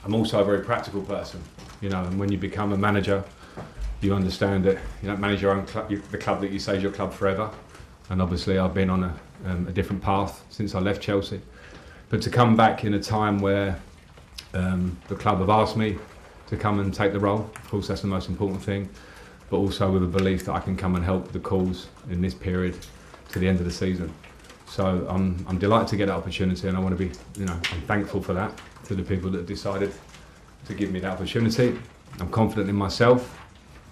I'm also a very practical person, you know, and when you become a manager, you understand that you don't manage your own club, the club that you say is your club forever. And obviously I've been on a different path since I left Chelsea. But to come back in a time where the club have asked me to come and take the role, of course that's the most important thing, but also with a belief that I can come and help the cause in this period to the end of the season. So I'm delighted to get that opportunity, and I want to be, you know, I'm thankful for that, to the people that decided to give me that opportunity. I'm confident in myself.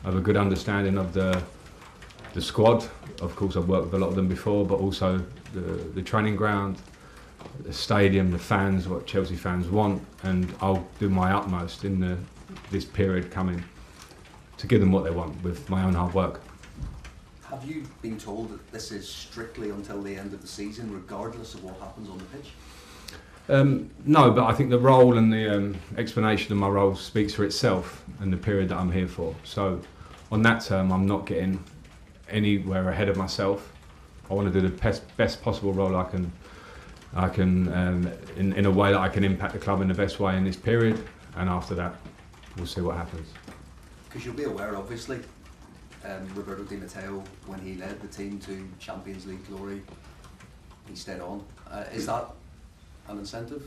I have a good understanding of the squad. Of course, I've worked with a lot of them before, but also the training ground, the stadium, the fans, what Chelsea fans want, and I'll do my utmost in this period coming to give them what they want with my own hard work. Have you been told that this is strictly until the end of the season, regardless of what happens on the pitch? No, but I think the role and the explanation of my role speaks for itself and the period that I'm here for. So on that term, I'm not getting anywhere ahead of myself. I want to do the best possible role I can in a way that I can impact the club in the best way in this period, and after that we'll see what happens. Because you'll be aware, obviously, Roberto Di Matteo, when he led the team to Champions League glory, he stayed on. Is that an incentive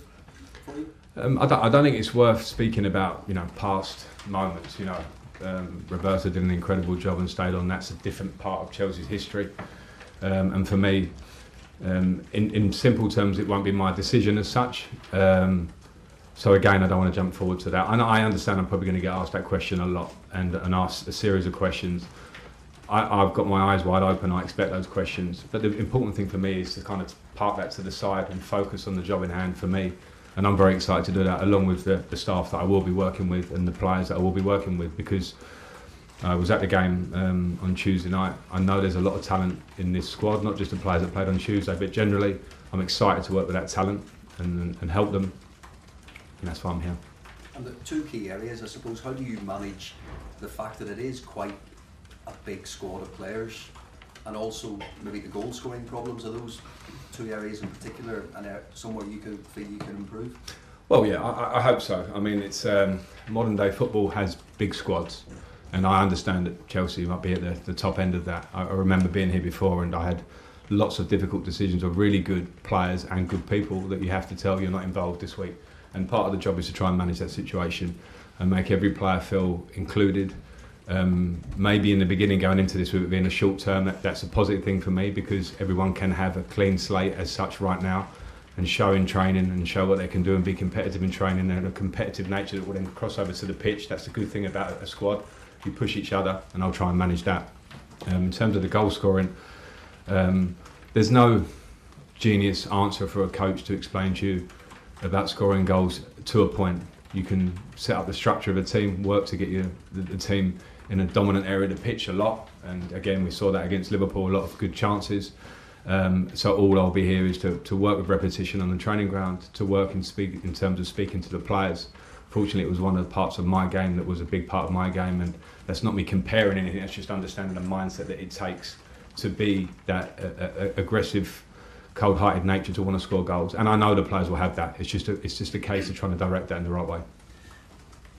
for you? I don't think it's worth speaking about, you know, past moments. You know, Roberto did an incredible job and stayed on. That's a different part of Chelsea's history, and for me, in simple terms, it won't be my decision as such. So again, I don't want to jump forward to that. And I understand I'm probably going to get asked that question a lot and asked a series of questions. I've got my eyes wide open. I expect those questions. But the important thing for me is to kind of park that to the side and focus on the job in hand for me. And I'm very excited to do that, along with the staff that I will be working with and the players that I will be working with, because I was at the game on Tuesday night. I know there's a lot of talent in this squad, not just the players that played on Tuesday, but generally I'm excited to work with that talent and help them. And that's why I'm here. And the two key areas, I suppose, how do you manage the fact that it is quite a big squad of players, and also maybe the goal scoring problems? Are those two areas in particular and somewhere you could feel you can improve? Well, yeah, I hope so. I mean, it's modern day football has big squads, and I understand that Chelsea might be at the top end of that. I remember being here before, and I had lots of difficult decisions of really good players and good people that you have to tell you're not involved this week. And part of the job is to try and manage that situation and make every player feel included. Maybe in the beginning, going into this with it being a short term, that's a positive thing for me, because everyone can have a clean slate as such right now and show in training and show what they can do and be competitive in training, and a competitive nature that will then cross over to the pitch. That's the good thing about a squad. You push each other, and I'll try and manage that. In terms of the goal scoring, there's no genius answer for a coach to explain to you about scoring goals to a point. You can set up the structure of a team, work to get the team in a dominant area of the pitch a lot, and again we saw that against Liverpool, a lot of good chances. So all I'll be here is to work with repetition on the training ground, to work and speak in terms of speaking to the players. Fortunately, it was one of the parts of my game that was a big part of my game, and that's not me comparing anything, that's just understanding the mindset that it takes to be that aggressive, cold-hearted nature to want to score goals, and I know the players will have that. It's just a case of trying to direct that in the right way.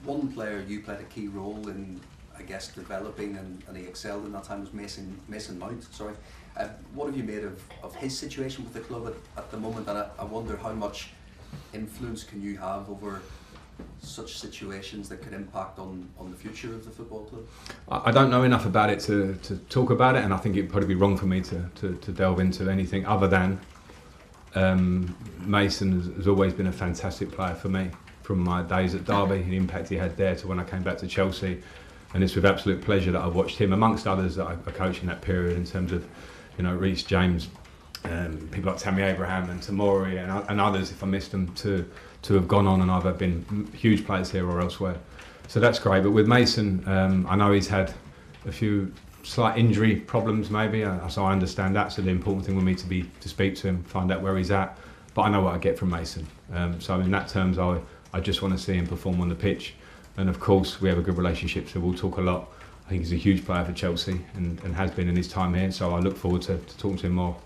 One player you played a key role in, I guess, developing, and he excelled in that time, was Mason Mount. Sorry, what have you made of his situation with the club at the moment? And I wonder how much influence can you have over such situations that could impact on the future of the football club? I don't know enough about it to talk about it, and I think it'd probably be wrong for me to delve into anything other than Mason has always been a fantastic player for me, from my days at Derby, the impact he had there, to when I came back to Chelsea. And it's with absolute pleasure that I've watched him, amongst others that I coached in that period, in terms of, you know, Reece James, people like Tammy Abraham and Tamori and others, if I missed them, to have gone on and either been huge players here or elsewhere. So that's great. But with Mason, I know he's had a few slight injury problems maybe, so I understand that. So the important thing would be to speak to him, find out where he's at. But I know what I get from Mason. So in that terms, I just want to see him perform on the pitch. And of course, we have a good relationship, so we'll talk a lot. I think he's a huge player for Chelsea and has been in his time here. So I look forward to talking to him more.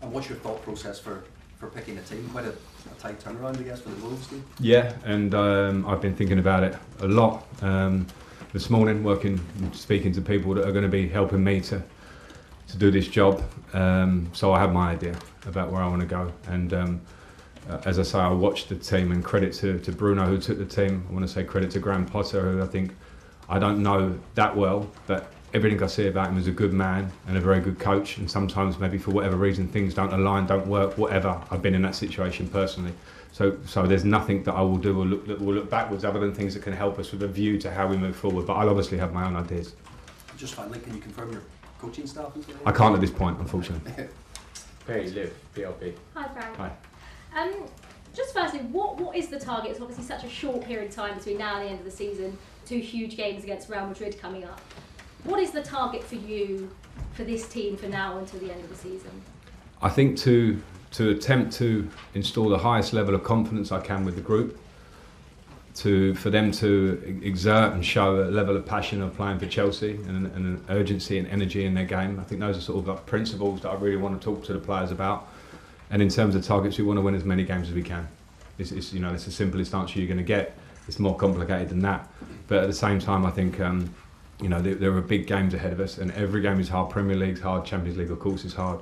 And what's your thought process for for picking a team? Quite a tight turnaround, I guess, for the Wolves team. Yeah, and I've been thinking about it a lot this morning, speaking to people that are going to be helping me to do this job. So I have my idea about where I want to go, and as I say, I watched the team, and credit to Bruno who took the team. I want to say credit to Graham Potter, who I don't know that well, but everything I see about him is a good man and a very good coach, and sometimes maybe for whatever reason things don't align, don't work, whatever. I've been in that situation personally. So there's nothing that I will do that will look backwards other than things that can help us with a view to how we move forward. But I'll obviously have my own ideas. Just finally, can you confirm your coaching staff? I can't at this point, unfortunately. Hey, Liv, PLP. Hi, Frank. Hi. Just firstly, what is the target? It's obviously such a short period of time between now and the end of the season, 2 huge games against Real Madrid coming up. What is the target for you, for this team, for now until the end of the season? I think to attempt to install the highest level of confidence I can with the group, for them to exert and show a level of passion of playing for Chelsea and an urgency and energy in their game. I think those are sort of like principles that I really want to talk to the players about. And in terms of targets, we want to win as many games as we can. It's the simplest answer you're going to get. It's more complicated than that. But at the same time, I think there are big games ahead of us, and every game is hard. Premier League's hard, Champions League of course is hard.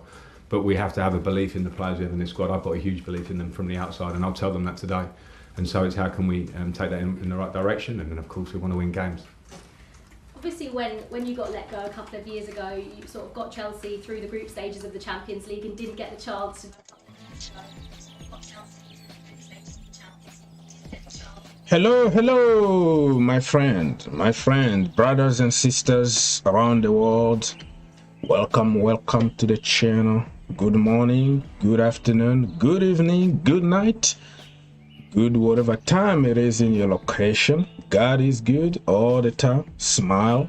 But we have to have a belief in the players we have in this squad. I've got a huge belief in them from the outside, and I'll tell them that today. And so it's how can we take that in the right direction, and then of course we want to win games. Obviously, when you got let go a couple of years ago, you sort of got Chelsea through the group stages of the Champions League and didn't get the chance to. Hello, my friend, brothers and sisters around the world. Welcome to the channel. Good morning, good afternoon, good evening, good night, good whatever time it is in your location. God is good all the time. Smile,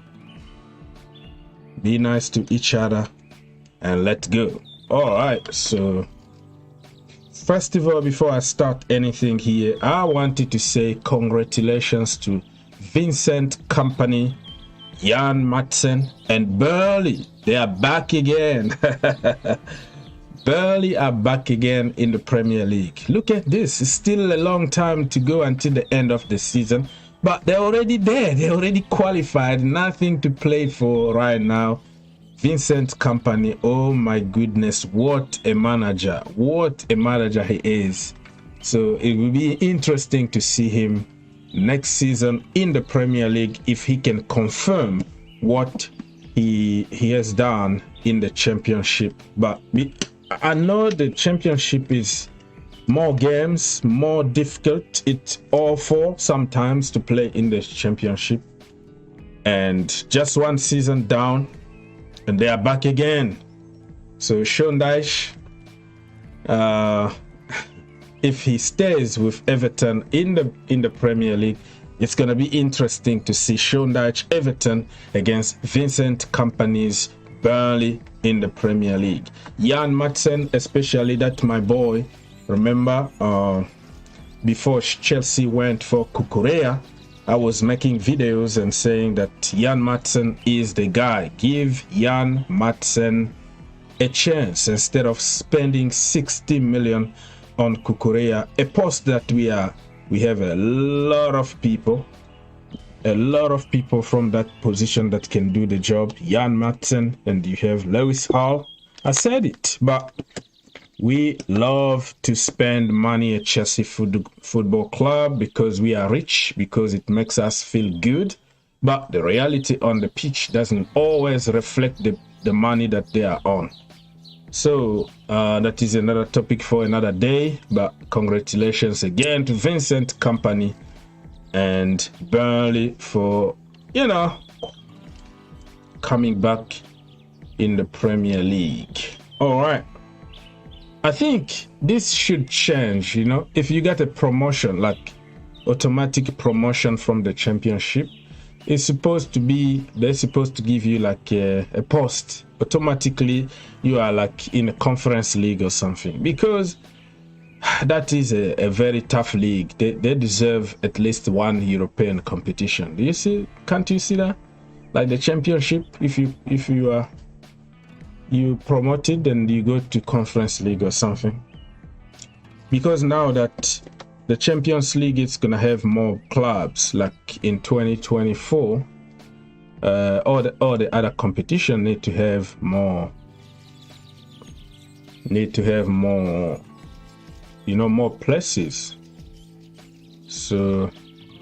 be nice to each other, and let's go. All right, so first of all, before I start anything here, I wanted to say congratulations to Vincent Kompany, Jan Madsen, and Burley. They are back again. Burley are back again in the Premier League. Look at this. It's still a long time to go until the end of the season, but they're already there. They're already qualified. Nothing to play for right now. Vincent Kompany, oh my goodness, what a manager he is. So it will be interesting to see him next season in the Premier League if he can confirm what he has done in the Championship. But I know the Championship is more games, more difficult. It's awful sometimes to play in the Championship, and just one season down and they are back again. So Sean Dyche, if he stays with Everton in the Premier League, it's going to be interesting to see Sean Dyche Everton against Vincent Kompany's Burnley in the Premier League. Jan Madsen, especially, that my boy. Remember, before Chelsea went for Cucurella, I was making videos and saying that Jan Madsen is the guy. Give Jan Madsen a chance instead of spending 60 million on Cucurella. A post that we have a lot of people from that position that can do the job. Jan Madsen, and you have Lewis Hall. I said it, but we love to spend money at Chelsea Football Club because we are rich, because it makes us feel good. But the reality on the pitch doesn't always reflect the money that they are on. So that is another topic for another day. But congratulations again to Vincent Kompany and Burnley for, coming back in the Premier League. All right. I think this should change, if you get a promotion, like automatic promotion from the Championship, they're supposed to give you like a post. Automatically, you are like in a conference league or something, because that is a very tough league. They deserve at least one European competition. Can't you see that? Like the Championship, if you are promoted and you go to conference league or something, because now that the Champions League is gonna have more clubs, like in 2024, all the other competition need to have more, more places. So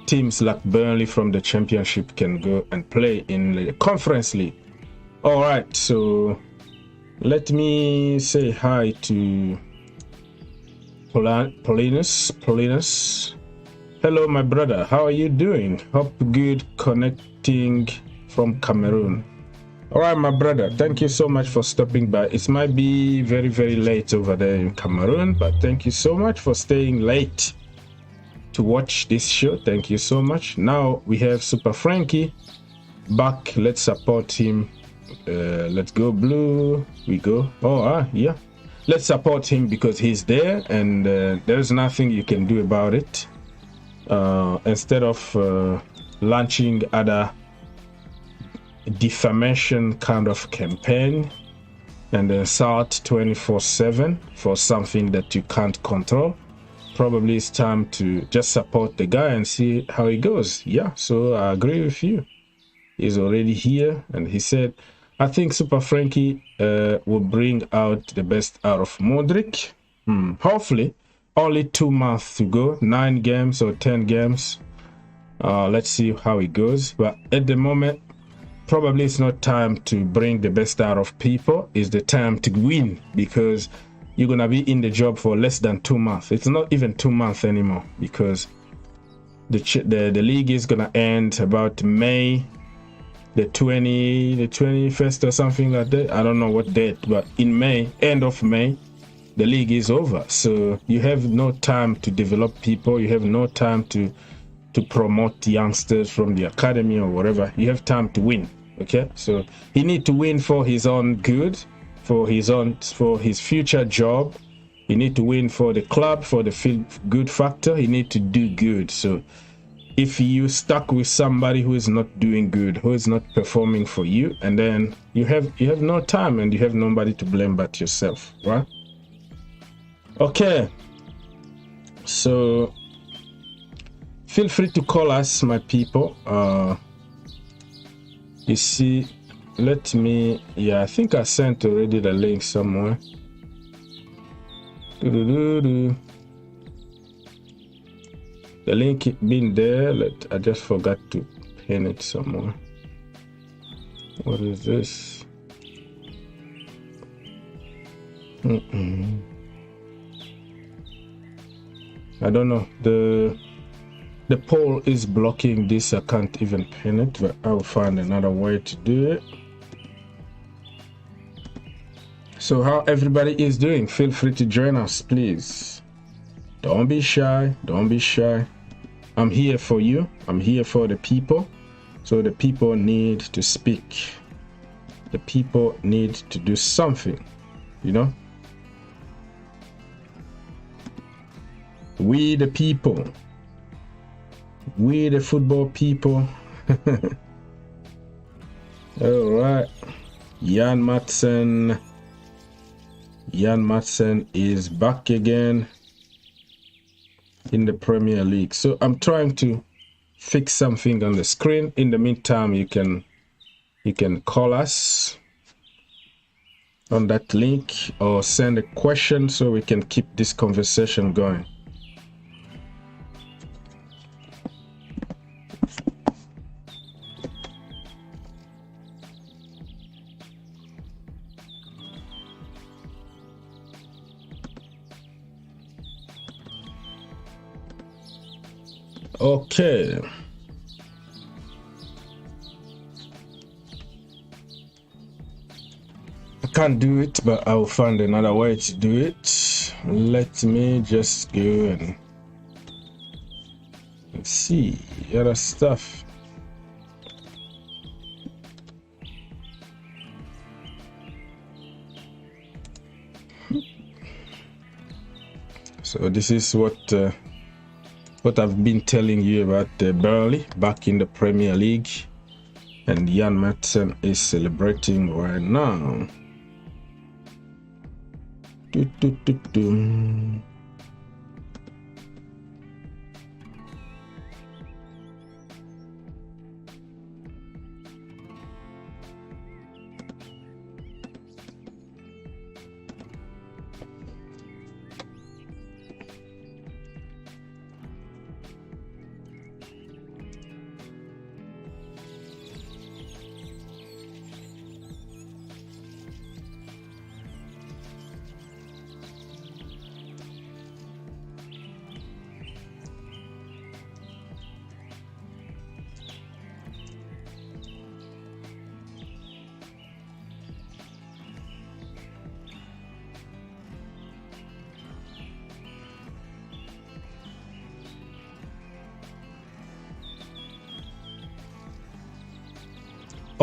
teams like Burnley from the Championship can go and play in the Conference League. All right, so let me say hi to Paulinus. Hello, my brother. How are you doing? Hope good, connecting from Cameroon. All right, my brother. Thank you so much for stopping by. It might be very, very late over there in Cameroon, but thank you so much for staying late to watch this show. Thank you so much. Now we have Super Frankie back. Let's support him. Let's go blue. We go. Yeah. Let's support him because he's there, and there's nothing you can do about it. Instead of launching other defamation kind of campaign and insult 24/7 for something that you can't control, probably it's time to just support the guy and see how it goes. Yeah, so I agree with you. He's already here, and he said, I think Super Frankie will bring out the best out of Modric. Hopefully, only 2 months to go, 9 games or 10 games. Let's see how it goes. But at the moment, probably it's not time to bring the best out of people. It's the time to win, because you're gonna be in the job for less than 2 months. It's not even 2 months anymore, because the league is gonna end about May the 21st or something like that. I don't know what date, but in May, end of May, the league is over. So you have no time to develop people. You have no time to promote youngsters from the academy or whatever. You have time to win. Okay, so he need to win for his own good, for his future job. He need to win for the club, for the feel good factor. He need to do good. So if you stuck with somebody who is not doing good, who is not performing for you, and then you have no time and you have nobody to blame but yourself, right? Okay, so feel free to call us, my people. You see, I think I sent already the link somewhere. The link been there. I just forgot to pin it somewhere. What is this? I don't know. The poll is blocking this. I can't even pin it, but I'll find another way to do it. So how everybody is doing, feel free to join us, please. Don't be shy. Don't be shy. I'm here for you. I'm here for the people. So the people need to speak. The people need to do something, you know? We the people. We the football people. All right. Jan Madsen is back again in the Premier League. So I'm trying to fix something on the screen. In the meantime, you can call us on that link or send a question so we can keep this conversation going. Okay. I can't do it, but I'll find another way to do it. Let me just go and see other stuff. So this is what I've been telling you about Burnley back in the Premier League, and Jan Madsen is celebrating right now.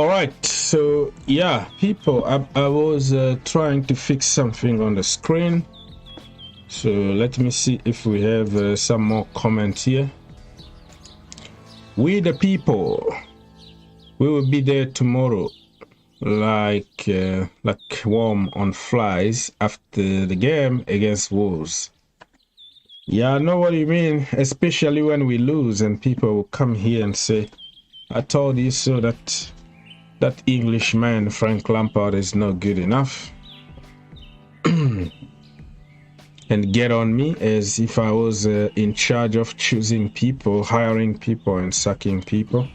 All right, so yeah, people, I was trying to fix something on the screen. So let me see if we have some more comments here. We the people, we will be there tomorrow, like warm on flies after the game against Wolves. Yeah, I know what you mean, especially when we lose and people will come here and say, I told you so that that Englishman, Frank Lampard, is not good enough. And get on me as if I was in charge of choosing people, hiring people and sacking people.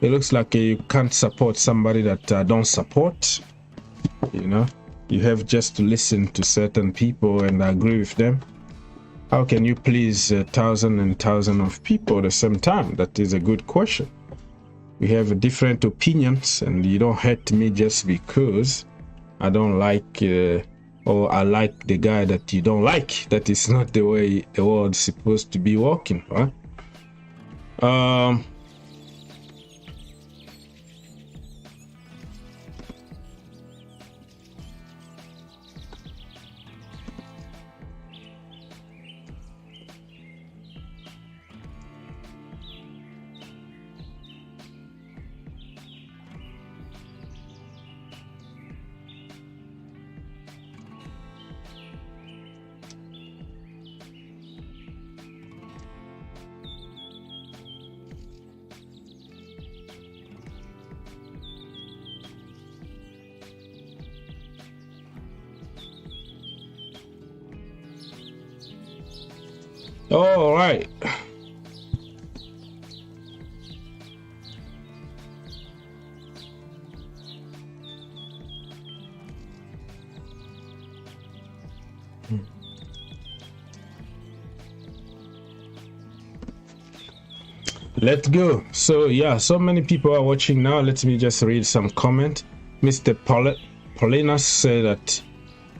It looks like you can't support somebody that don't support. You know, you have just to listen to certain people and agree with them. How can you please thousands and thousands of people at the same time? That is a good question. We have different opinions, and you don't hate me just because I don't like or I like the guy that you don't like. That is not the way the world's supposed to be working, right? All right. Let's go. So yeah, so many people are watching now. Let me just read some comment. Mr. Paulinus said that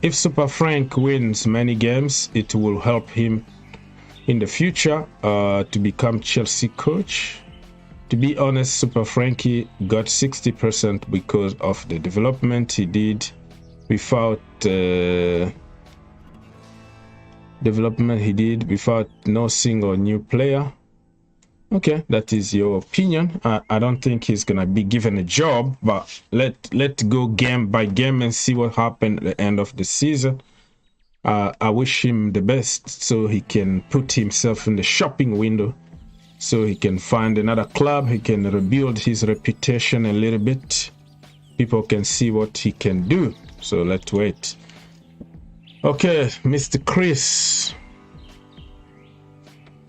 if Super Frank wins many games, it will help him in the future to become Chelsea coach. To be honest, Super Frankie got 60% because of the development he did without no single new player. Okay, that is your opinion. I don't think he's gonna be given a job, but let's go game by game and see what happened at the end of the season. I wish him the best so he can put himself in the shopping window, so he can find another club. He can rebuild his reputation a little bit. People can see what he can do. So let's wait. Okay, Mr. Chris.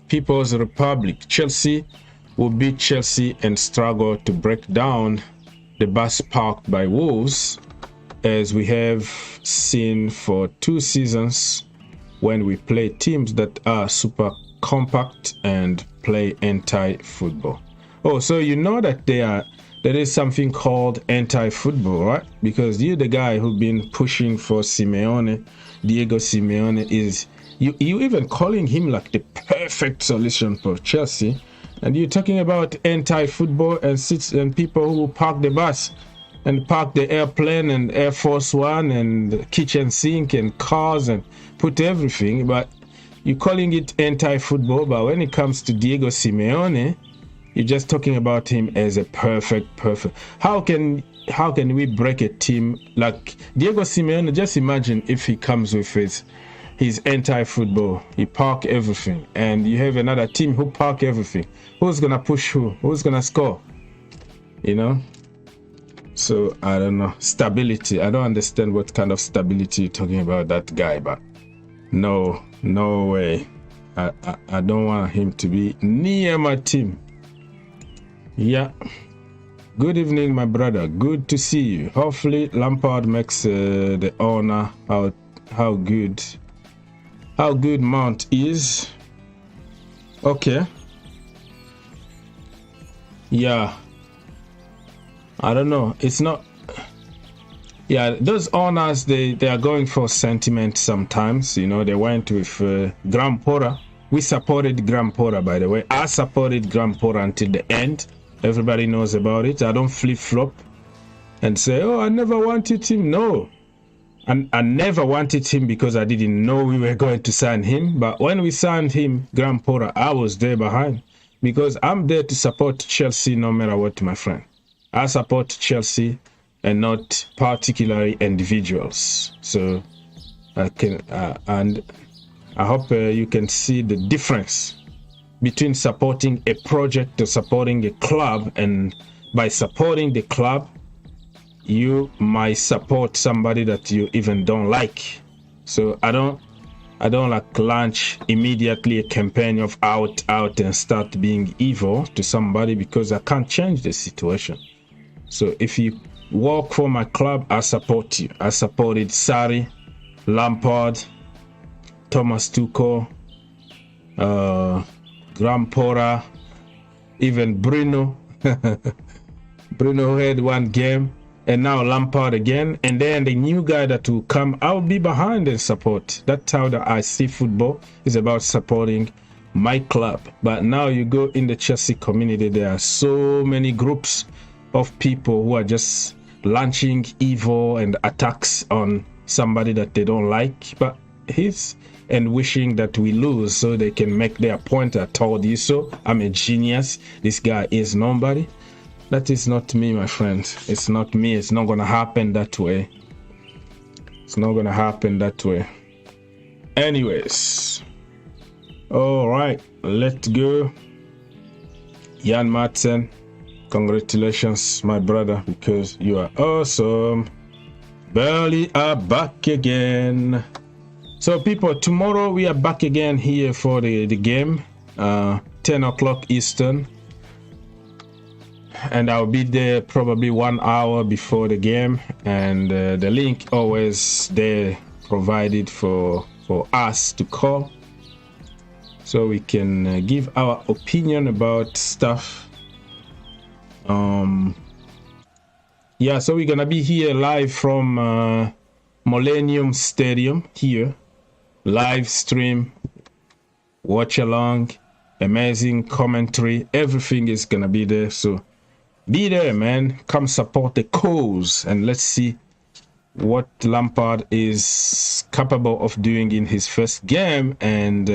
People's Republic. Chelsea will beat Chelsea and struggle to break down the bus parked by Wolves, as we have seen for 2 seasons when we play teams that are super compact and play anti-football. Oh, so you know that there is something called anti-football, right? Because you're the guy who's been pushing for Simeone. Diego Simeone is, you even calling him like the perfect solution for Chelsea, and you're talking about anti-football and people who park the bus and park the airplane and Air Force One and kitchen sink and cars and put everything, but you're calling it anti-football. But when it comes to Diego Simeone, you're just talking about him as a perfect. How can we break a team like Diego Simeone? Just imagine if he comes with his anti-football, he park everything, and you have another team who park everything. Who's gonna push who? Who's gonna score? You know? So I don't know. Stability. I don't understand what kind of stability you're talking about, that guy, but no way. I don't want him to be near my team. Yeah. Good evening, my brother. Good to see you. Hopefully Lampard makes the owner out how good Mount is. Okay. Yeah. I don't know. It's not. Yeah, those owners, they are going for sentiment sometimes. You know, they went with Graham Potter. We supported Graham Potter, by the way. I supported Graham Potter until the end. Everybody knows about it. I don't flip-flop. and say, oh, I never wanted him. No, and I never wanted him because I didn't know we were going to sign him. But when we signed him, Graham Potter, I was there behind, because I'm there to support Chelsea no matter what, my friend. I support Chelsea and not particularly individuals. So I can, and I hope you can see the difference between supporting a project or supporting a club. And by supporting the club, you might support somebody that you even don't like. So I don't like launch immediately a campaign of out and start being evil to somebody, because I can't change the situation. So if you work for my club, I support you. I supported Sarri, Lampard, Thomas Tuchel, Graham Potter, even Bruno. Bruno had one game, and now Lampard again, and then the new guy that will come, I'll be behind and support. That's how I see football. It's about supporting my club. But now you go in the Chelsea community, there are so many groups of people who are just launching evil and attacks on somebody that they don't like, and wishing that we lose so they can make their point. I told you so. I'm a genius. This guy is nobody. That is not me, my friend. It's not me. It's not gonna happen that way. It's not gonna happen that way. Anyways, all right, let's go. Jan Madsen, congratulations, my brother, because you are awesome. Burley are back again. So people, tomorrow we are back again here for the game, 10 o'clock Eastern. And I'll be there probably 1 hour before the game, and the link always there provided for us to call, so we can give our opinion about stuff. Yeah, so we're gonna be here live from Millennium Stadium here, live stream, watch along, amazing commentary, everything is gonna be there. So be there, man. Come support the cause, and let's see what Lampard is capable of doing in his first game. And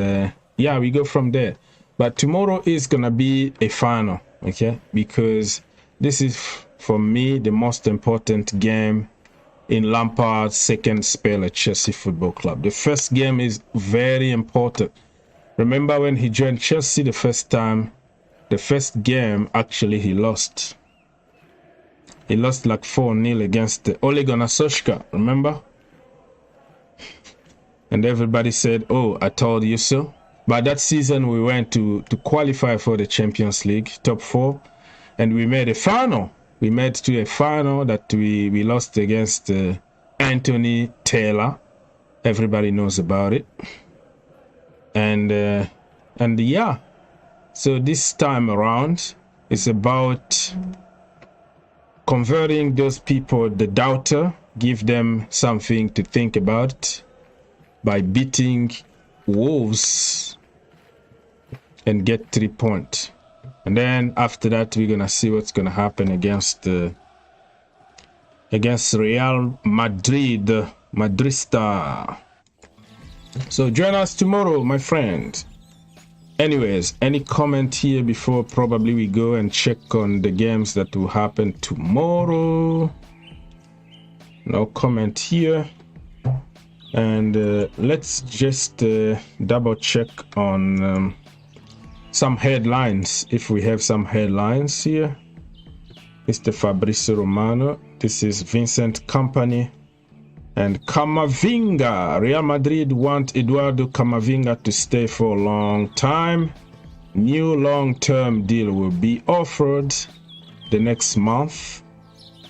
yeah, we go from there. But tomorrow is gonna be a final, okay? Because this is, for me, the most important game in Lampard's second spell at Chelsea Football Club. The first game is very important. Remember when he joined Chelsea the first time, the first game, actually, he lost. He lost like 4-0 against Ole Gunnar Solskjaer, remember? And everybody said, oh, I told you so. But that season we went to qualify for the Champions League, top 4. And we made a final. We made to a final that we lost against Anthony Taylor. Everybody knows about it. And yeah. So this time around, it's about converting those people, the doubter, give them something to think about by beating Wolves and get 3 points. And then after that, we're gonna see what's gonna happen against Real Madrid, Madrista. So join us tomorrow, my friend. Anyways, any comment here before probably we go and check on the games that will happen tomorrow? No comment here. And let's just double check on some headlines, if we have some headlines here. Mr. Fabrizio Romano. This is Vincent Kompany. And Camavinga, Real Madrid want Eduardo Camavinga to stay for a long time. New long-term deal will be offered the next month.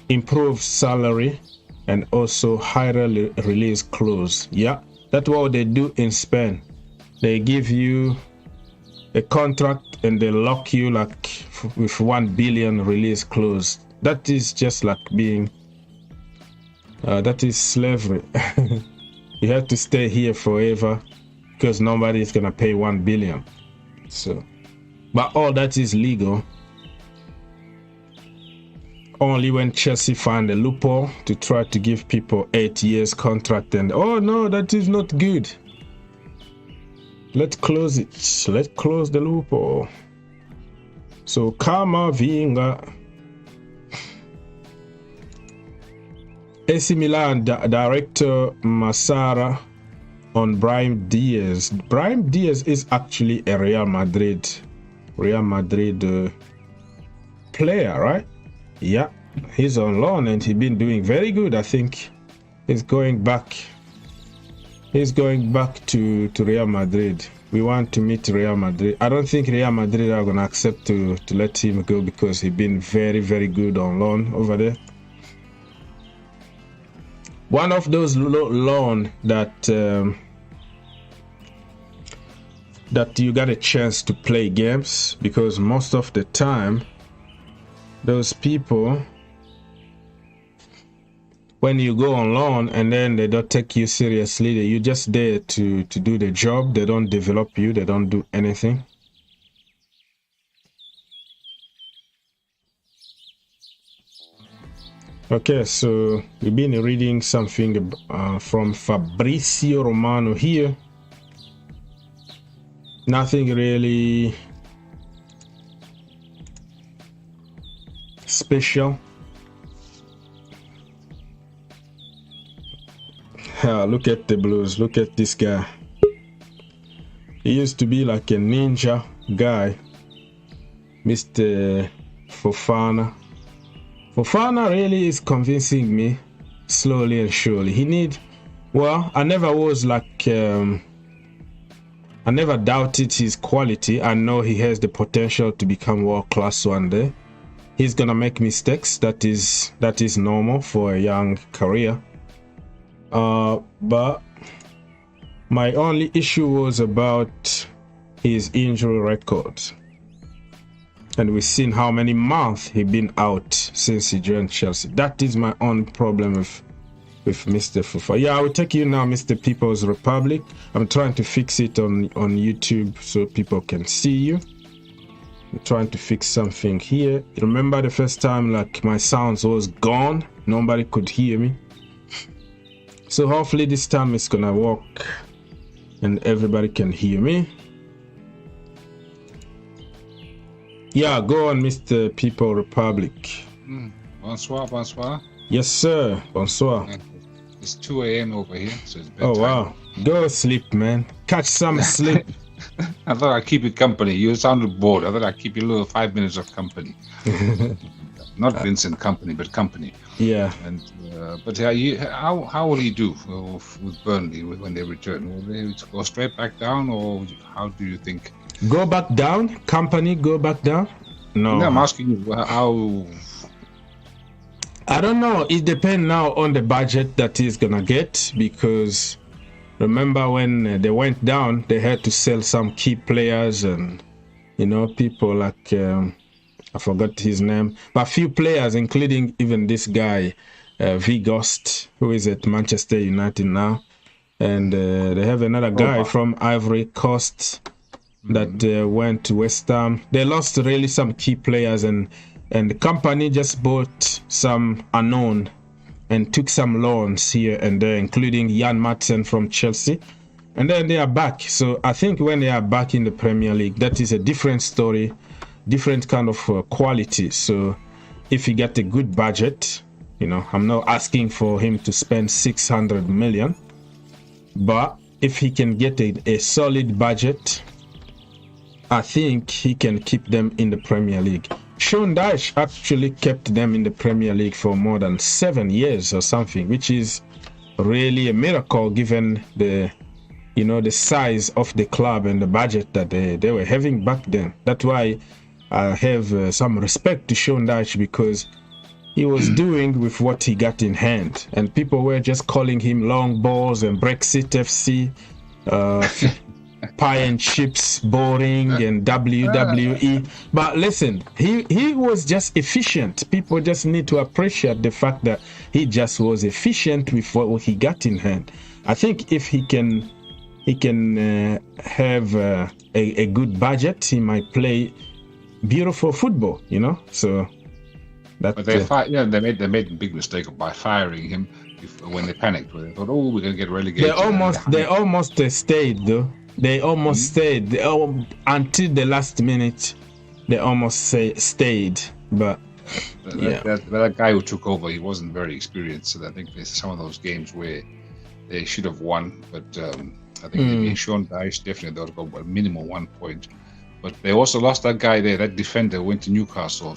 Improved salary and also higher release clause. Yeah, that's what they do in Spain. They give you a contract and they lock you like with 1 billion release clause. That is just like being that is slavery. You have to stay here forever because nobody is gonna pay 1 billion. So, but all that is legal. only when Chelsea find a loophole to try to give people 8 years contract and oh no, that is not good. Let's close it. Let's close the loophole. So Kamavinga. AC Milan director Massara on Brahim Diaz. Brahim Diaz is actually a Real Madrid player, right? Yeah, he's on loan and he's been doing very good. I think he's going back to Real Madrid. We want to meet Real Madrid. I don't think Real Madrid are going to accept to let him go because he's been very, very good on loan over there. One of those loan that you got a chance to play games, because most of the time those people, when you go on loan and then they don't take you seriously, you're just there to do the job. They don't develop you, they don't do anything. Okay, so we've been reading something from Fabrizio Romano here. Nothing really special. Look at the Blues. Look at this guy. He used to be like a ninja guy, Mr. Fofana. Fofana really is convincing me slowly and surely. I never was like, I never doubted his quality. I know he has the potential to become world class one day. He's gonna make mistakes. That is normal for a young career. But my only issue was about his injury record. And we've seen how many months he's been out since he joined Chelsea. That is my own problem with Mr. Fufa. Yeah, I will take you now, Mr. People's Republic. I'm trying to fix it on YouTube so people can see you. I'm trying to fix something here. Remember the first time like my sounds was gone? Nobody could hear me. So hopefully this time it's gonna work and everybody can hear me. Yeah, go on, Mr. People Republic. Bonsoir, bonsoir. Yes, sir. Bonsoir. It's 2 a.m. over here, so it's bedtime. Oh, wow. Go sleep, man. Catch some sleep. I thought I'd keep you company. You sounded bored. I thought I'd keep you a little 5 minutes of company. Not Vincent company, but company. Yeah. And but how will he do with Burnley when they return? Will they go straight back down, or how do you think? Go back down? Company go back down? No. I'm asking you how. I don't know. It depends now on the budget that he's gonna get, because remember when they went down, they had to sell some key players and people like I forgot his name, but a few players, including even this guy Vigost, who is at Manchester United now, and they have another guy from Ivory Coast that went to West Ham. They lost really some key players, and the company just bought some unknown and took some loans here and there, including Jan Madsen from Chelsea, and then they are back. So I think when they are back in the Premier League, that is a different story, different kind of quality. So if you get a good budget, I'm not asking for him to spend 600 million, but if he can get a solid budget, I think he can keep them in the Premier League. Sean Dyche actually kept them in the Premier League for more than 7 years or something, which is really a miracle given the size of the club and the budget that they were having back then. That's why I have some respect to Sean Dyche, because he was doing with what he got in hand, and people were just calling him long balls and Brexit FC, pie and chips, boring, and WWE. But listen, he was just efficient. People just need to appreciate the fact that he just was efficient with what he got in hand. I think if he can have a good budget, he might play beautiful football, So That, But they made a big mistake by firing him when they panicked. When they thought, "Oh, we're going to get relegated." They almost stayed though. They almost stayed until the last minute. They almost stayed, but that guy who took over, he wasn't very experienced. And I think there's some of those games where they should have won, but I think maybe Sean Dyche definitely they'll go a minimum 1 point. But they also lost that guy there, that defender who went to Newcastle,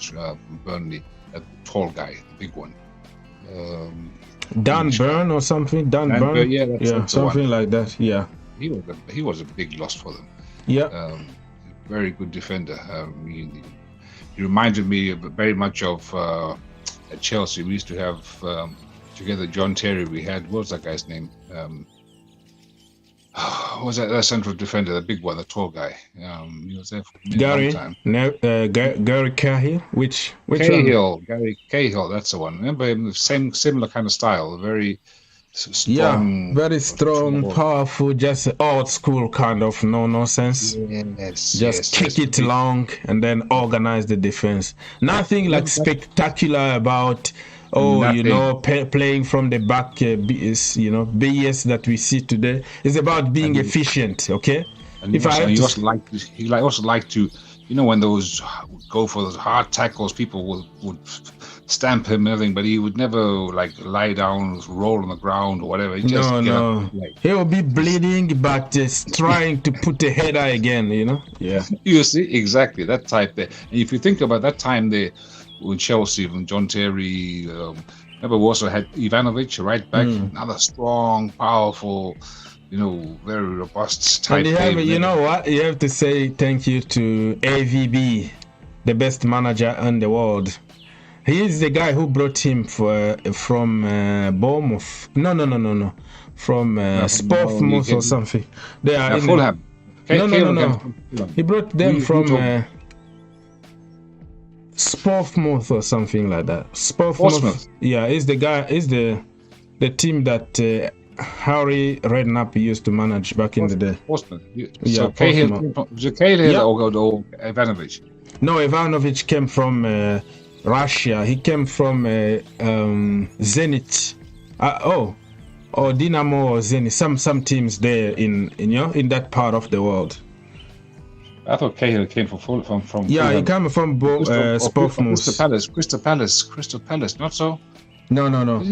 Burnley, that tall guy, the big one. Dan Burn or something. Dan Burn. That's something like that. Yeah. He was a big loss for them. Yeah. Very good defender. He reminded me very much of at Chelsea. We used to have together John Terry. We had, what was that guy's name? What was that central defender, the big one, the tall guy? He was there for a long time. Gary Cahill. Which Cahill, one? Gary Cahill. That's the one. Remember him? Similar kind of style. Very strong. Very strong, powerful, just old school kind of no nonsense. Yes, kick it long and then organize the defense. Nothing like spectacular about playing from the back. BS that we see today. It's about being efficient. Okay. And he also liked to, when those go for those hard tackles, people would stamp him and everything, but he would never lie down, roll on the ground or whatever. He will be bleeding, but just trying to put the header again. Yeah. You see, exactly that type there. And if you think about that time there with Chelsea, when John Terry, remember we also had Ivanovic right back, another strong, powerful, very robust type. And you know what? You have to say thank you to AVB, the best manager in the world. He is the guy who brought him from Bournemouth. No. From Portsmouth or something. They are Fulham. No. He brought them from Portsmouth or something like that. Portsmouth. Yeah, is the guy. Is the team that Harry Redknapp used to manage back in the day. Portsmouth. So Cahill or Ivanovic? No, Ivanovic came from Russia. He came from Zenit. Or Dynamo or Zenit. Some teams there in that part of the world. I thought Cahill came from yeah, he came from Portsmouth. Crystal Palace, not so? No.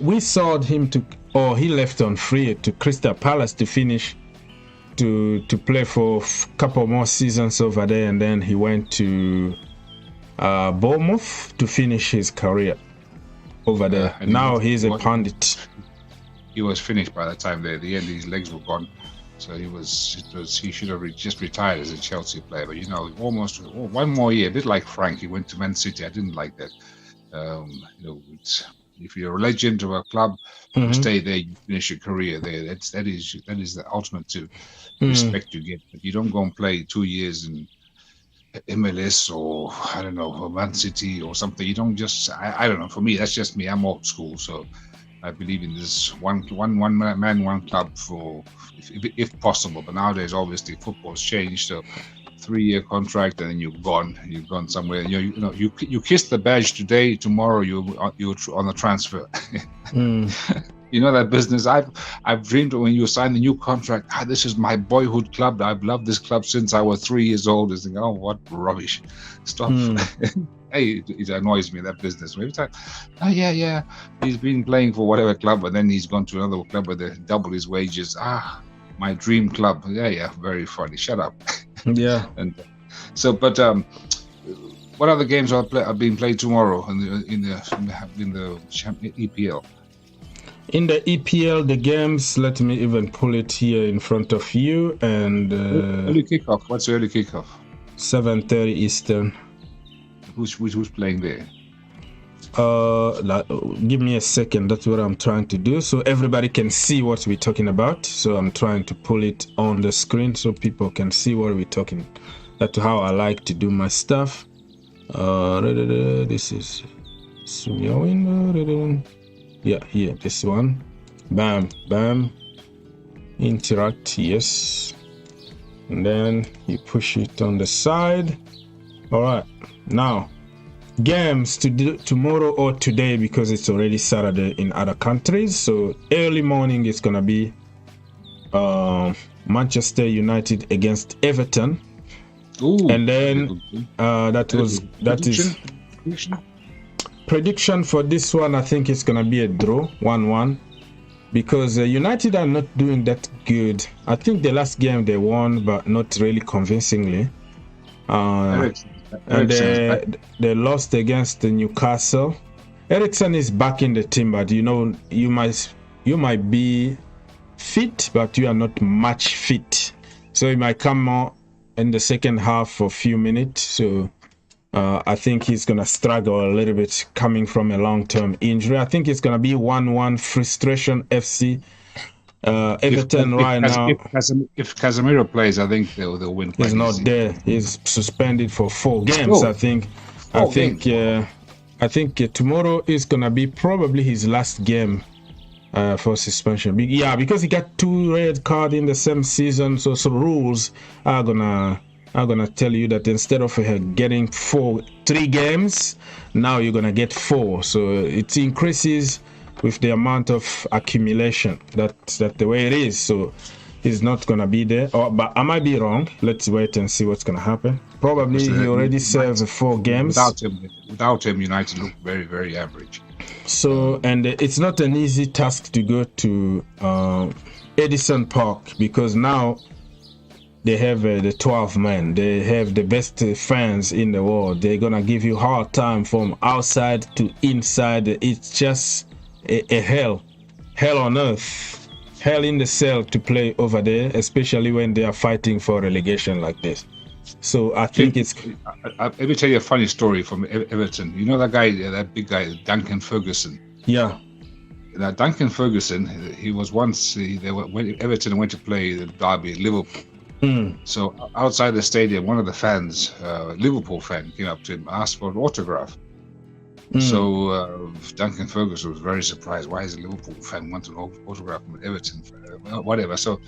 We sold him he left on free to Crystal Palace to finish to play for a couple more seasons over there, and then he went to Bournemouth to finish his career over there. Now he's a pundit. He was finished by the time there. At the end, his legs were gone. So he should have just retired as a Chelsea player. But almost one more year, a bit like Frank. He went to Man City. I didn't like that. If you're a legend of a club, you stay there, you finish your career there. That is the ultimate respect you get. But you don't go and play 2 years in MLS or I don't know, or Man City or something. You don't just. I don't know. For me, that's just me. I'm old school, so I believe in this one man, one club for if possible. But nowadays, obviously, football's changed. So 3-year contract, and then you're gone. You've gone somewhere. You kiss the badge today. Tomorrow, you're on a transfer. That business. I've dreamed of when you sign the new contract. This is my boyhood club. I've loved this club since I was 3 years old. It's like, oh, what rubbish! Stop. Hey, it annoys me, that business. Every time, yeah, he's been playing for whatever club, and then he's gone to another club where they double his wages. My dream club. Yeah, very funny. Shut up. Yeah. And so, but what other games are being played tomorrow in the EPL? In the EPL, the games. Let me even pull it here in front of you. And early kickoff. What's the early kickoff? 7:30 Eastern. Who's playing there? Give me a second. That's what I'm trying to do, so everybody can see what we're talking about. So I'm trying to pull it on the screen so people can see what we're talking. That's how I like to do my stuff. This is your window. Yeah, here, this one. Bam. Interact, yes. And then you push it on the side. All right, now games to do tomorrow or today because it's already Saturday in other countries. So early morning is gonna be Manchester United against Everton. Ooh, and then prediction for this one. I think it's gonna be a draw, 1-1, because United are not doing that good. I think the last game they won, but not really convincingly. And they lost against the Newcastle. Eriksen is back in the team, but you know, you might be fit, but you are not much fit. So he might come on in the second half for a few minutes. So I think he's gonna struggle a little bit coming from a long-term injury. I think it's gonna be 1-1 frustration FC. Everton now. If Casemiro plays, I think they'll win. He's not there. He's suspended for 4 games. I think tomorrow is gonna be probably his last game for suspension. Yeah, because he got 2 red cards in the same season. So rules are gonna tell you that instead of getting 3 games, now you're gonna get 4. So it increases with the amount of accumulation. That's the way it is. So he's not gonna be there. But I might be wrong. Let's wait and see what's gonna happen. Probably he already served 4 games. Without him, United look very, very average. So, and it's not an easy task to go to Edison Park, because now they have the 12 men. They have the best fans in the world. They're gonna give you hard time from outside to inside. It's just a hell on earth, hell in the cell to play over there, especially when they are fighting for relegation like this. So I think it's. Let me tell you a funny story from Everton. You know that guy, that big guy, Duncan Ferguson. Yeah. Now Duncan Ferguson, he was once Everton went to play the derby at Liverpool. So outside the stadium, one of the fans, Liverpool fan, came up to him, asked for an autograph. So Duncan Ferguson was very surprised. Why is a Liverpool fan want an autograph from Everton? Whatever. So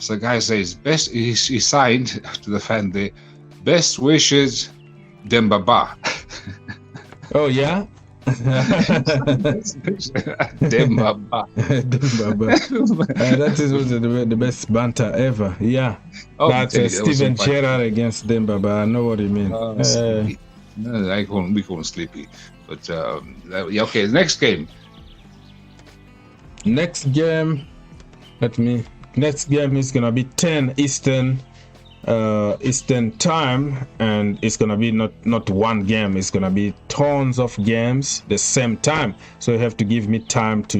the guy says, he signed to the fan there, best wishes, Dembaba. Oh yeah. Dembaba. That is the best banter ever. Yeah. That's Steven Gerrard against Dembaba. I know what you mean. We call him Sleepy. But okay, the next game. Next game is gonna be 10 Eastern time, and it's gonna be not one game. It's gonna be tons of games the same time. So you have to give me time to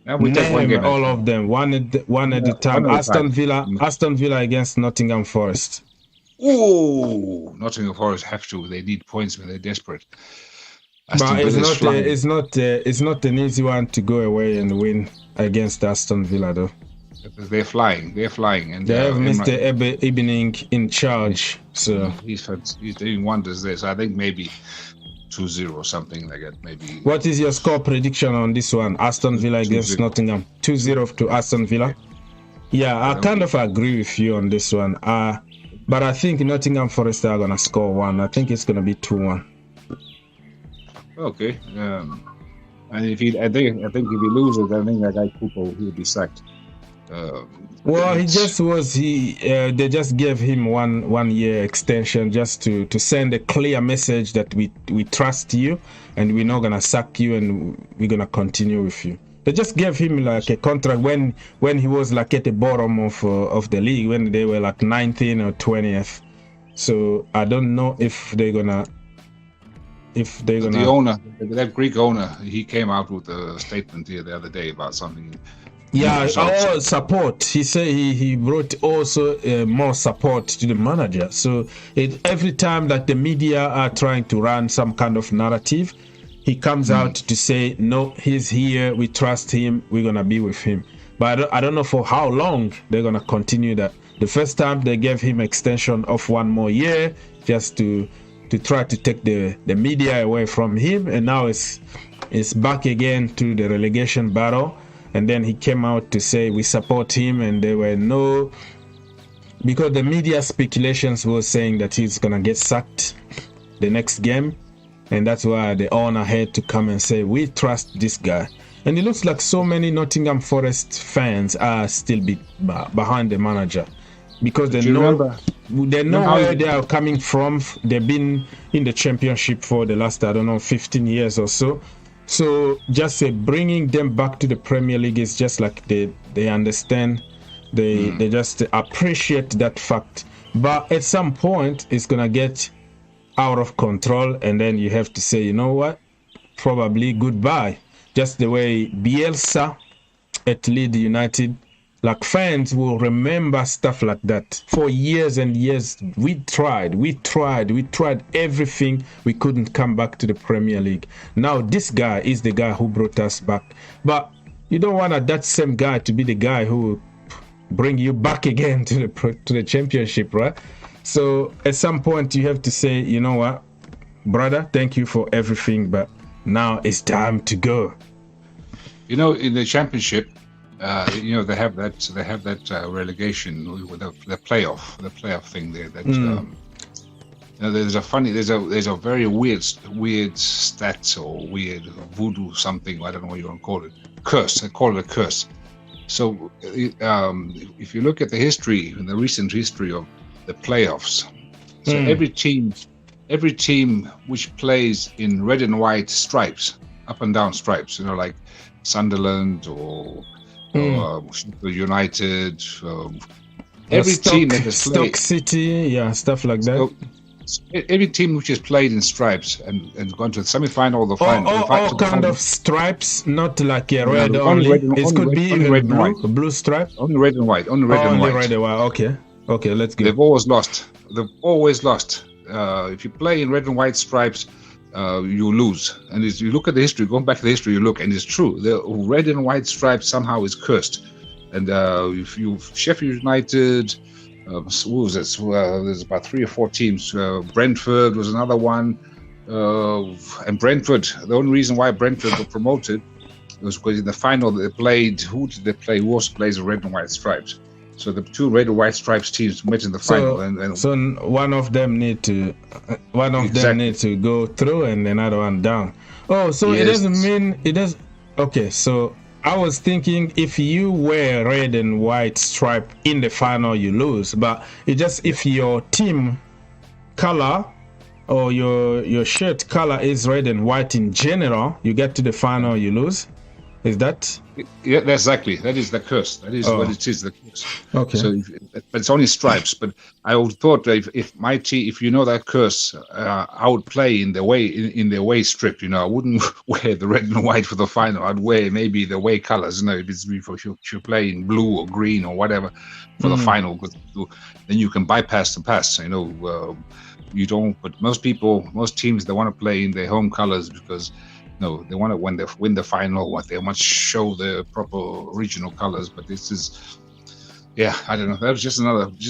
name all of them one at a time. Aston Villa against Nottingham Forest. Oh, Nottingham Forest have to. They need points when they're desperate. But it's not an easy one to go away and win against Aston Villa, though. They're flying, and they have Mr. Evening in charge. So he's doing wonders there. So I think maybe 2-0 or something like that. Maybe. What is your score prediction on this one? Aston Villa against Nottingham. 2-0 to Aston Villa. Yeah, I kind of agree with you on this one. But I think Nottingham Forest are gonna score 1. I think it's gonna be 2-1. Okay. And I think if he loses, I think that guy Cooper will be sacked. Well, he just was. They just gave him one year extension just to send a clear message that we trust you and we're not gonna sack you and we're gonna continue with you. They just gave him like a contract when he was like at the bottom of the league, when they were like 19th or 20th. So I don't know if they're gonna. The owner, that Greek owner, he came out with a statement here the other day about something. Yeah, support. He said he brought also more support to the manager. So every time that the media are trying to run some kind of narrative, he comes out to say, no, he's here, we trust him, we're going to be with him. But I don't know for how long they're going to continue that. The first time they gave him extension of 1 more year just to try to take the media away from him, and now it's back again to the relegation battle. And then he came out to say we support him, and there were no, because the media speculations were saying that he's gonna get sacked the next game, And that's why the owner had to come and say, we trust this guy. And it looks like so many Nottingham Forest fans are still behind the manager, because they know where they are coming from. They've been in the Championship for the last, 15 years or so. So just bringing them back to the Premier League is just like they understand. They just appreciate that fact. But at some point, it's going to get out of control, and then you have to say, you know what, probably goodbye. Just the way Bielsa at Leeds United, like fans will remember stuff like that. For years and years, we tried everything. We couldn't come back to the Premier League. Now this guy is the guy who brought us back. But you don't want that same guy to be the guy who bring you back again to the Championship, right? So at some point you have to say, you know what, brother, thank you for everything, but now it's time to go. You know, in the Championship, you know, they have that relegation with the playoff thing there. That you know, there's a very weird stat or weird voodoo something. I don't know what you want to call it. Curse. I call it a curse. So if you look at the history, the recent history of the playoffs, so every team which plays in red and white stripes, up and down stripes, you know, like Sunderland or United, every team that has played, Stoke City, stuff like that. So every team which has played in stripes and gone to the semi-final or the final, all kind of stripes, not like a red only. It could be even blue stripe. Only red and white. Only red and white. Okay, let's go. They've always lost. If you play in red and white stripes, you lose. And as you look at the history, going back to the history, you look, and it's true. The red and white stripe somehow is cursed. And if you Sheffield United, what was it? There's about 3 or 4 teams. Brentford was another one. And Brentford, the only reason why Brentford were promoted was because in the final they played, who did they play? Who also plays the red and white stripes? So the 2 red and white stripes teams met in the final, and so one of them need to go through and another one down. Oh, so yes. It doesn't mean it does. Okay, so I was thinking if you wear red and white stripe in the final, you lose. But it just if your team color or your shirt color is red and white in general, you get to the final, you lose. Is that? Yeah, exactly. That is the curse. That is what it is. The curse. Okay. So, but it's only stripes. But I would thought if my team, if you know that curse, I would play in the away strip. You know, I wouldn't wear the red and white for the final. I'd wear maybe the away colors. You know, if you play in blue or green or whatever for the final, then you can bypass the pass. You know, you don't. But most teams, they want to play in their home colors because. No, they want to win the final. They must show the proper original colors. But this is, I don't know. That was just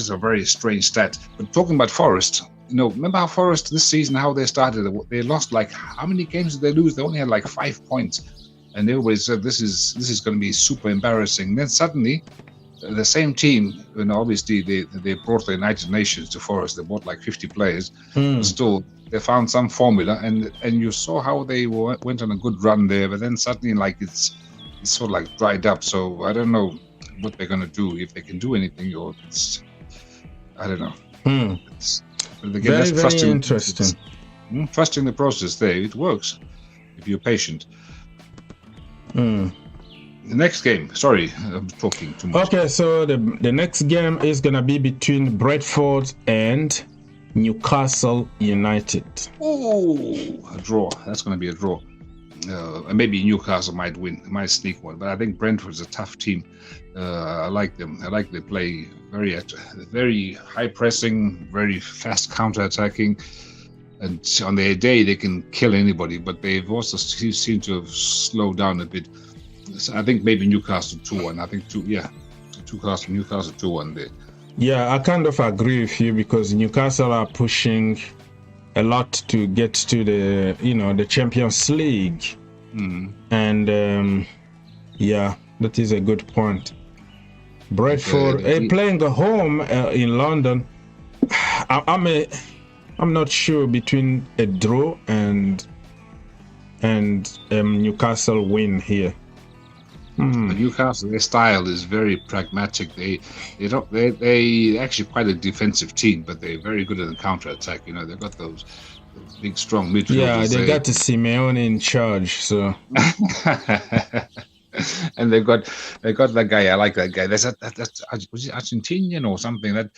a very strange stat. But talking about Forest, you know, remember how Forest this season, how they started? They lost how many games did they lose? They only had 5 points, and everybody said this is going to be super embarrassing. Then suddenly, the same team, you know, obviously they brought the United Nations to Forest. They bought 50 players. Still, they found some formula, and you saw how they went on a good run there. But then suddenly, it's sort of dried up. So I don't know what they're going to do, if they can do anything, or I don't know. But again, very interesting. Trusting the process there, it works if you're patient. The next game, sorry, I'm talking too much. Okay, so the next game is going to be between Brentford and Newcastle United. Oh, a draw. That's going to be a draw. And maybe Newcastle might win, might sneak one, but I think Brentford's a tough team. I like them. I like they play very high pressing, very fast counter-attacking, and on their day they can kill anybody, but they've also seem to have slowed down a bit. So I think maybe Newcastle 2-1. I think Newcastle 2-1 there. Yeah, I kind of agree with you because Newcastle are pushing a lot to get to the Champions League, and that is a good point. Brentford playing at home in London. I'm not sure between a draw and Newcastle win here. But Newcastle, their style is very pragmatic. They actually quite a defensive team, but they're very good at the counter attack. You know, they've got those big, strong midfielders. Yeah, they got Simeone in charge, so. And they got that guy. I like that guy. Was he Argentinian or something? That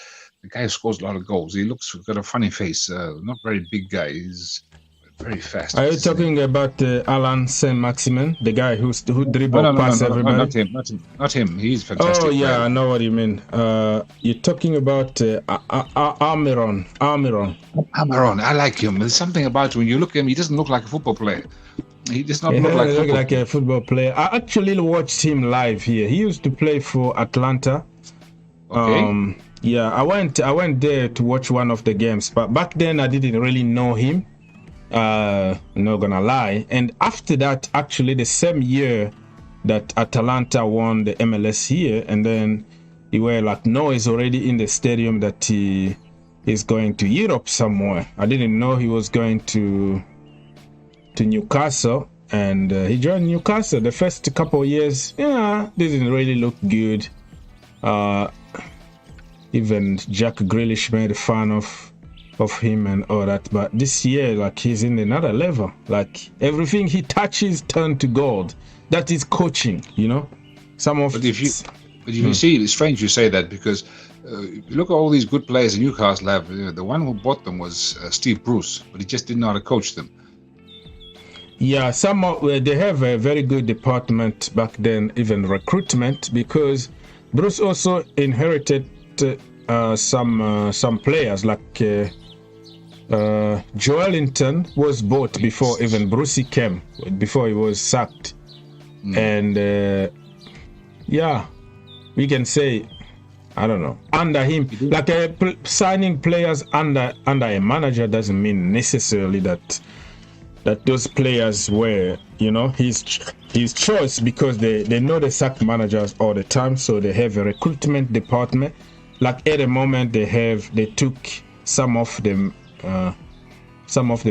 the guy who scores a lot of goals. He got a funny face. Not very big guy. He's very fast. Are you talking about Alan Saint-Maximin, the guy who dribbled past everybody? Not him. He's fantastic. Oh yeah, I know what you mean. You're talking about Almiron. Almiron, I like him. There's something about when you look at him, he doesn't look like a football player. He does not look like a football player. I actually watched him live here. He used to play for Atlanta. Okay. Yeah, I went there to watch one of the games, but back then I didn't really know him. Not gonna lie. And after that, actually the same year that Atalanta won the MLS here, and then he were like noise already in the stadium that he is going to Europe somewhere. I didn't know he was going to Newcastle, and he joined Newcastle. The first couple of years, didn't really look good. Even Jack Grealish made fun of him and all that, but this year, like, he's in another level. Like, everything he touches turns to gold. That is coaching, you know. But if you see, it's strange you say that, because if you look at all these good players in Newcastle have, the one who bought them was Steve Bruce, but he just didn't know how to coach them. Yeah, they have a very good department back then, even recruitment, because Bruce also inherited some players like Joelinton was bought before even Brucey came, before he was sacked. And we can say, I don't know, under him, like signing players under a manager doesn't mean necessarily that those players were, you know, his choice, because they know they sack managers all the time, so they have a recruitment department. Like at the moment they took some of the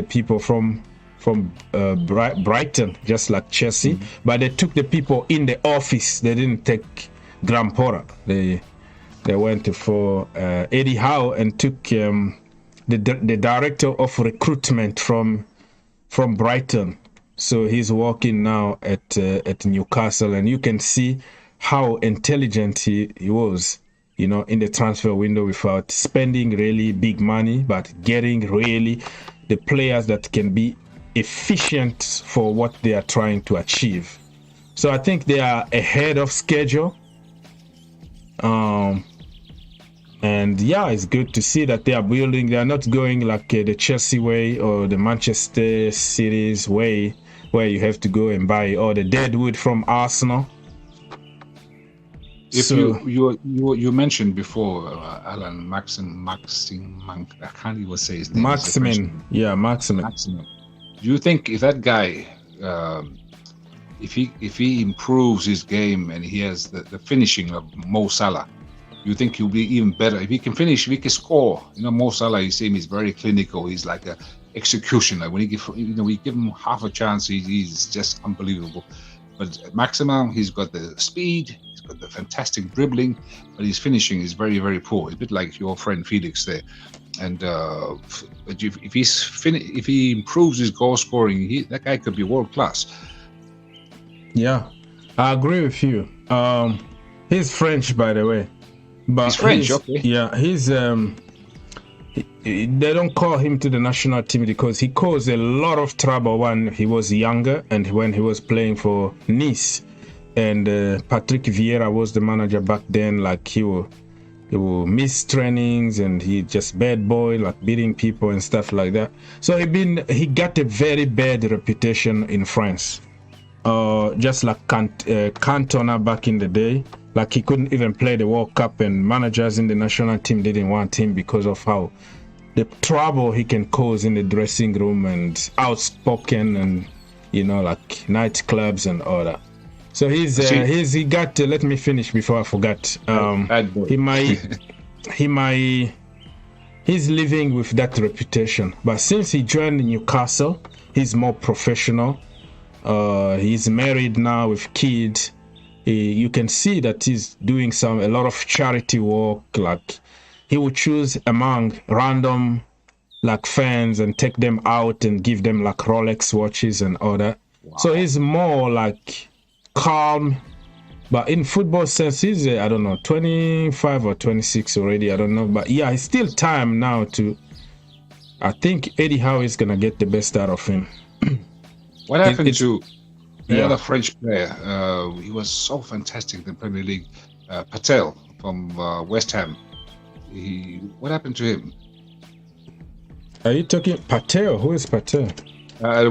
people from Brighton, just like Chelsea, but they took the people in the office. They didn't take Graham Potter. They went for Eddie Howe and took the director of recruitment from Brighton. So he's working now at Newcastle, and you can see how intelligent he was, you know, in the transfer window, without spending really big money, but getting really the players that can be efficient for what they are trying to achieve. So I think they are ahead of schedule. And yeah, it's good to see that they are building. They are not going like the Chelsea way or the Manchester City's way, where you have to go and buy all the deadwood from Arsenal. If you mentioned before Alan Maximin, I can't even say his name. Maximin. Do you think if that guy, if he improves his game and he has the finishing of Mo Salah, you think he'll be even better? If he can finish, if he can score, you know, Mo Salah, you see him, he's very clinical. He's like a executioner. When we give him half a chance, he's just unbelievable. But Maximin, he's got the speed, he's got the fantastic dribbling, but his finishing is very, very poor. A bit like your friend Felix there. And but if he improves his goal scoring, that guy could be world class. Yeah, I agree with you. He's French, by the way. But he's French, okay. Yeah, he's they don't call him to the national team because he caused a lot of trouble when he was younger and when he was playing for Nice. And Patrick Vieira was the manager back then. Like he will miss trainings and he just bad boy, like beating people and stuff like that. So he got a very bad reputation in France. Just like Cantona back in the day. Like he couldn't even play the World Cup, and managers in the national team didn't want him because of how the trouble he can cause in the dressing room and outspoken and, you know, like nightclubs and all that. So he got. Let me finish before I forgot. He might he's living with that reputation. But since he joined Newcastle, he's more professional. He's married now with kids. You can see that he's doing a lot of charity work. Like he would choose among random like fans and take them out and give them like Rolex watches and all that. Wow. So he's more like calm. But in football sense, he's I don't know, 25 or 26 already. I don't know. But yeah, it's still time now to. I think Eddie Howe is gonna get the best out of him. What happened to the other French player? He was so fantastic in the Premier League. Patel from West Ham. What happened to him? Are you talking Patel? Who is Patel?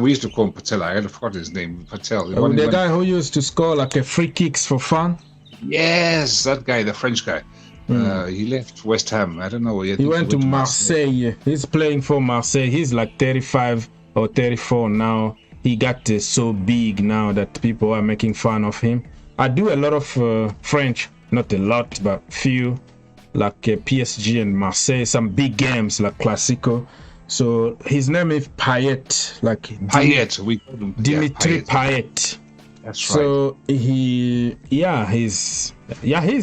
We used to call him Patel. I had forgotten his name. Patel. The guy who used to score like a free kicks for fun? Yes, that guy, the French guy. He left West Ham. I don't know. He went to Marseille. He's playing for Marseille. He's like 35 or 34 now. He got so big now that people are making fun of him. I do a lot of French, not a lot, but few, like PSG and Marseille, some big games like Classico. So his name is Payet, like Payet. We call him Dimitri Payet. That's right. So he's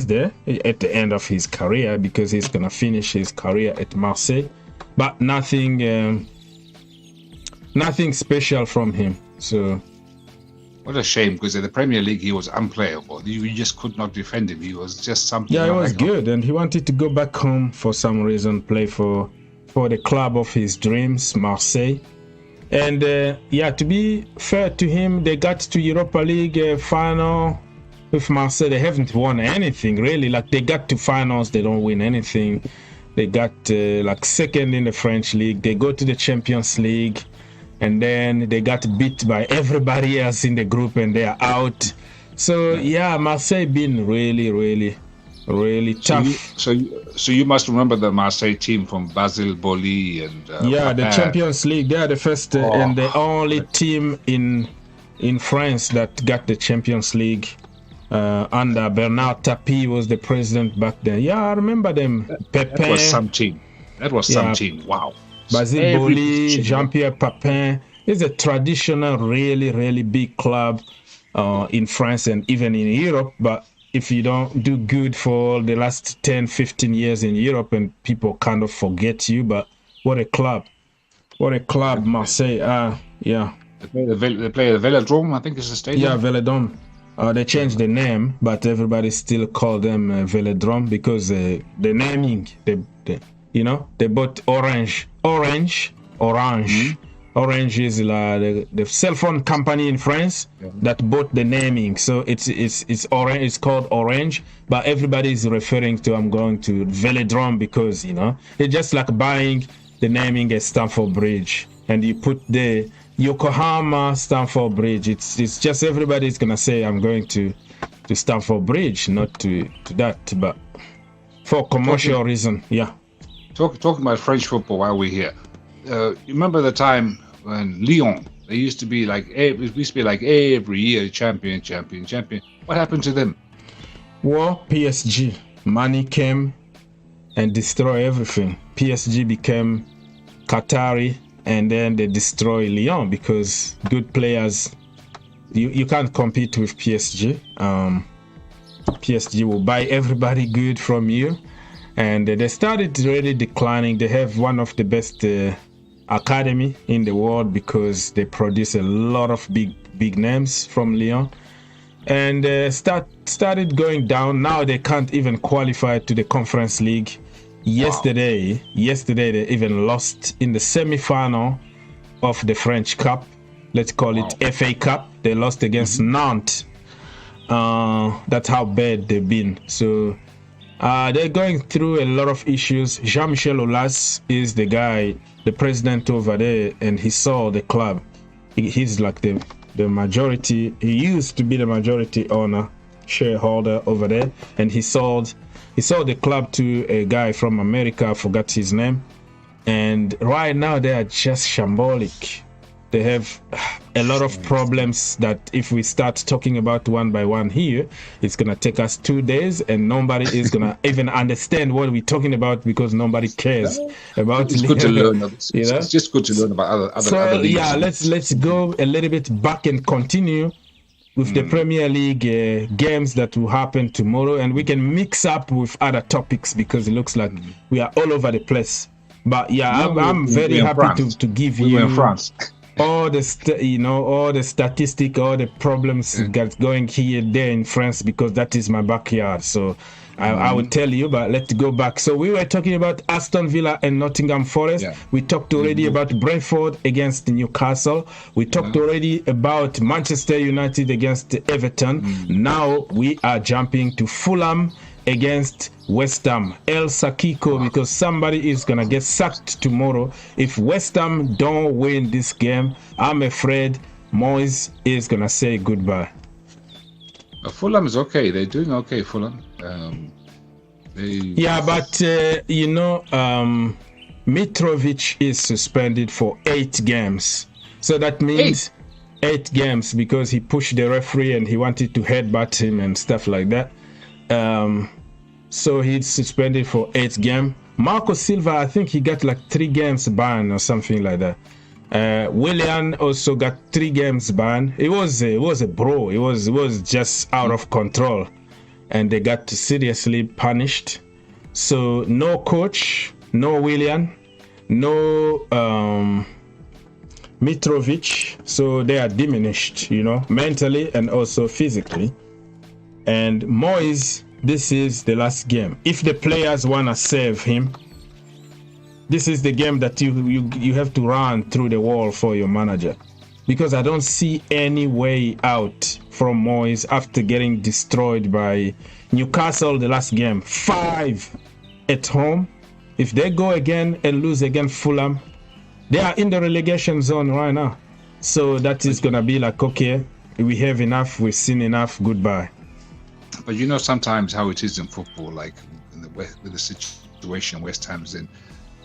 there at the end of his career because he's gonna finish his career at Marseille, but nothing special from him. So what a shame, because in the Premier League he was unplayable. You just could not defend him. He was just something. Yeah, he was good, and he wanted to go back home for some reason, play for the club of his dreams, Marseille. And to be fair to him, they got to Europa League final with Marseille. They haven't won anything really. Like they got to finals, they don't win anything. They got like second in the French league. They go to the Champions League, and then they got beat by everybody else in the group, and they are out. So yeah, Marseille been really tough. So you must remember the Marseille team from Basile Boli and the Champions League. They are the first and the only team in France that got the Champions League under Bernard Tapie was the president back then. Yeah, I remember them. That was some team. Some team. Wow. Basile Boli, Jean-Pierre Papin. It's a traditional, really big club in France and even in Europe, but if you don't do good for the last 10-15 years in Europe, and people kind of forget you, but what a club, Marseille. Yeah. They play the Velodrome, I think is the stadium. Yeah, Velodrome. They changed the name, but everybody still call them Velodrome because the naming, they bought Orange. Mm-hmm. Orange is the cell phone company in France that bought the naming, so it's Orange. It's called Orange, but everybody is referring to I'm going to Velodrome because it's just like buying the naming at Stamford Bridge, and you put the Yokohama Stamford Bridge. It's just everybody's gonna say I'm going to Stamford Bridge, not to that, but for commercial reason. Yeah. Talking about French football while we're here. You remember the time when Lyon, they used to be like every year champion. What happened to them? Well, PSG, money came and destroyed everything. PSG became Qatari, and then they destroy Lyon because good players. You can't compete with PSG. PSG will buy everybody good from you, and they started really declining. They have one of the best academy in the world because they produce a lot of big names from Lyon, and started going down. Now they can't even qualify to the Conference League. Yesterday they even lost in the semi-final of the French Cup. Let's call it FA Cup. They lost against Nantes. That's how bad they've been. So they're going through a lot of issues. Jean-Michel Aulas is the guy, the president over there, and he saw the club. He's like the majority. He used to be the majority owner, shareholder over there, and he sold the club to a guy from America. I forgot his name. And right now they are just shambolic. They have a lot of problems that if we start talking about one by one here, it's going to take us 2 days and nobody is going to even understand what we're talking about because nobody cares about it's good to learn. It's just good to learn about other leagues. Yeah, let's go a little bit back and continue with the Premier League games that will happen tomorrow, and we can mix up with other topics because it looks like we are all over the place. But yeah, I'm very happy to give you in France. all the all the statistic, all the problems that's going here there in France because that is my backyard. So I will tell you, but let's go back. So we were talking about Aston Villa and Nottingham Forest. Yeah. We talked already about Brentford against Newcastle. We talked already about Manchester United against Everton. Now we are jumping to Fulham against West Ham. El Sakiko, because somebody is gonna get sacked tomorrow if West Ham don't win this game. I'm afraid Moyes is gonna say goodbye. Fulham is okay. They're doing okay, Fulham. But Mitrovic is suspended for 8 games. So that means 8 games because he pushed the referee and he wanted to headbutt him and stuff like that. So he's suspended for 8 games. Marco Silva, I think he got like 3 games ban or something like that. Julian also got 3 games ban. It was a brawl. It was just out of control, and they got seriously punished. So no coach, no Julian, no Mitrovic. So they are diminished, mentally and also physically. And Moyes, this is the last game. If the players wanna save him, this is the game that you have to run through the wall for your manager, because I don't see any way out from Moyes after getting destroyed by Newcastle the last game, 5 at home. If they go again and lose against Fulham, they are in the relegation zone right now. So that is gonna be like, okay, we have enough, we've seen enough, goodbye. But sometimes how it is in football, like with the situation West Ham's in.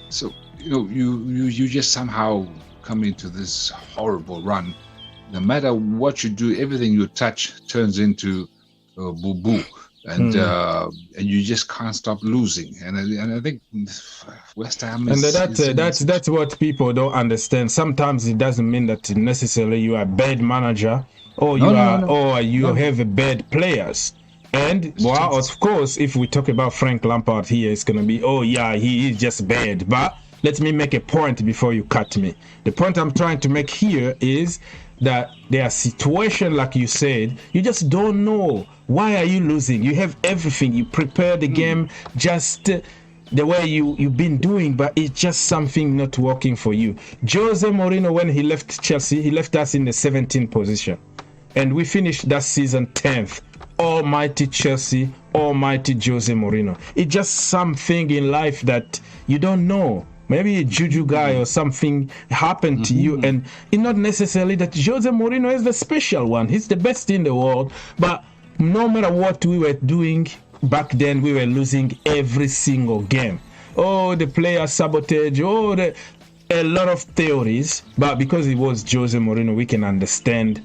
So you just somehow come into this horrible run. No matter what you do, everything you touch turns into boo-boo, and you just can't stop losing. And I think West Ham is. And that's what people don't understand. Sometimes it doesn't mean that necessarily you are a bad manager or you have a bad players. And of course, if we talk about Frank Lampard here, it's gonna be, he is just bad. But let me make a point before you cut me. The point I'm trying to make here is that there are situations, like you said, you just don't know. Why are you losing? You have everything. You prepare the game just the way you've been doing, but it's just something not working for you. Jose Mourinho, when he left Chelsea, he left us in the 17th position. And we finished that season 10th. Almighty Chelsea, almighty Jose Mourinho. It's just something in life that you don't know. Maybe a juju guy or something happened to you, and it's not necessarily that Jose Mourinho is the special one. He's the best in the world, but no matter what we were doing back then, we were losing every single game. The player sabotage, a lot of theories, but because it was Jose Mourinho, we can understand.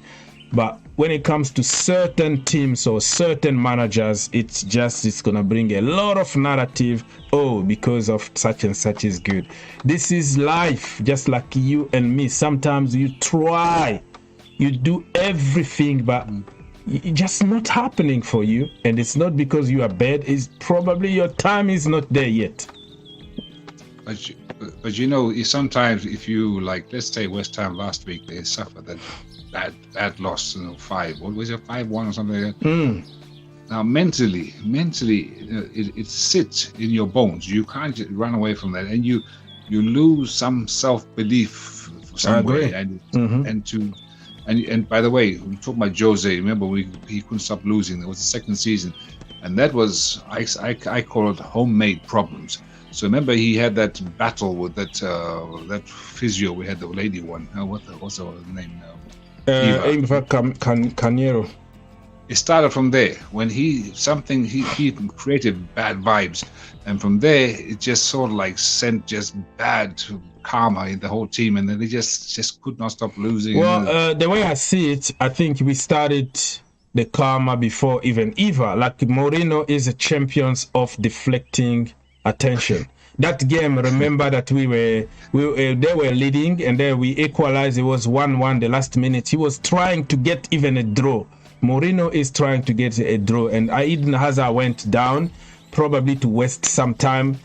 But when it comes to certain teams or certain managers, it's gonna bring a lot of narrative. Because of such and such is good. This is life, just like you and me. Sometimes you try, you do everything, but it's just not happening for you. And it's not because you are bad. It's probably your time is not there yet. But sometimes if you, like, let's say West Ham last week, they suffered that loss, 5. What was it, 5-1 or something like that? Now mentally, it sits in your bones. You can't just run away from that, and you lose some self-belief some way. And by the way, we talk about Jose. Remember, he couldn't stop losing. It was the second season, and that was I call it homemade problems. So remember, he had that battle with that physio. We had the lady one. What's her name now? Eva Canero. it started from there when he created bad vibes, and from there it just sort of like sent just bad karma in the whole team, and then they just could not stop losing. Well, the way I see it, I think we started the karma before even Eva. Like Mourinho is a champion of deflecting attention. That game, remember that they were leading, and then we equalized. It was 1-1 the last minute. He was trying to get even a draw. Mourinho is trying to get a draw, and Eden Hazard went down, probably to waste some time,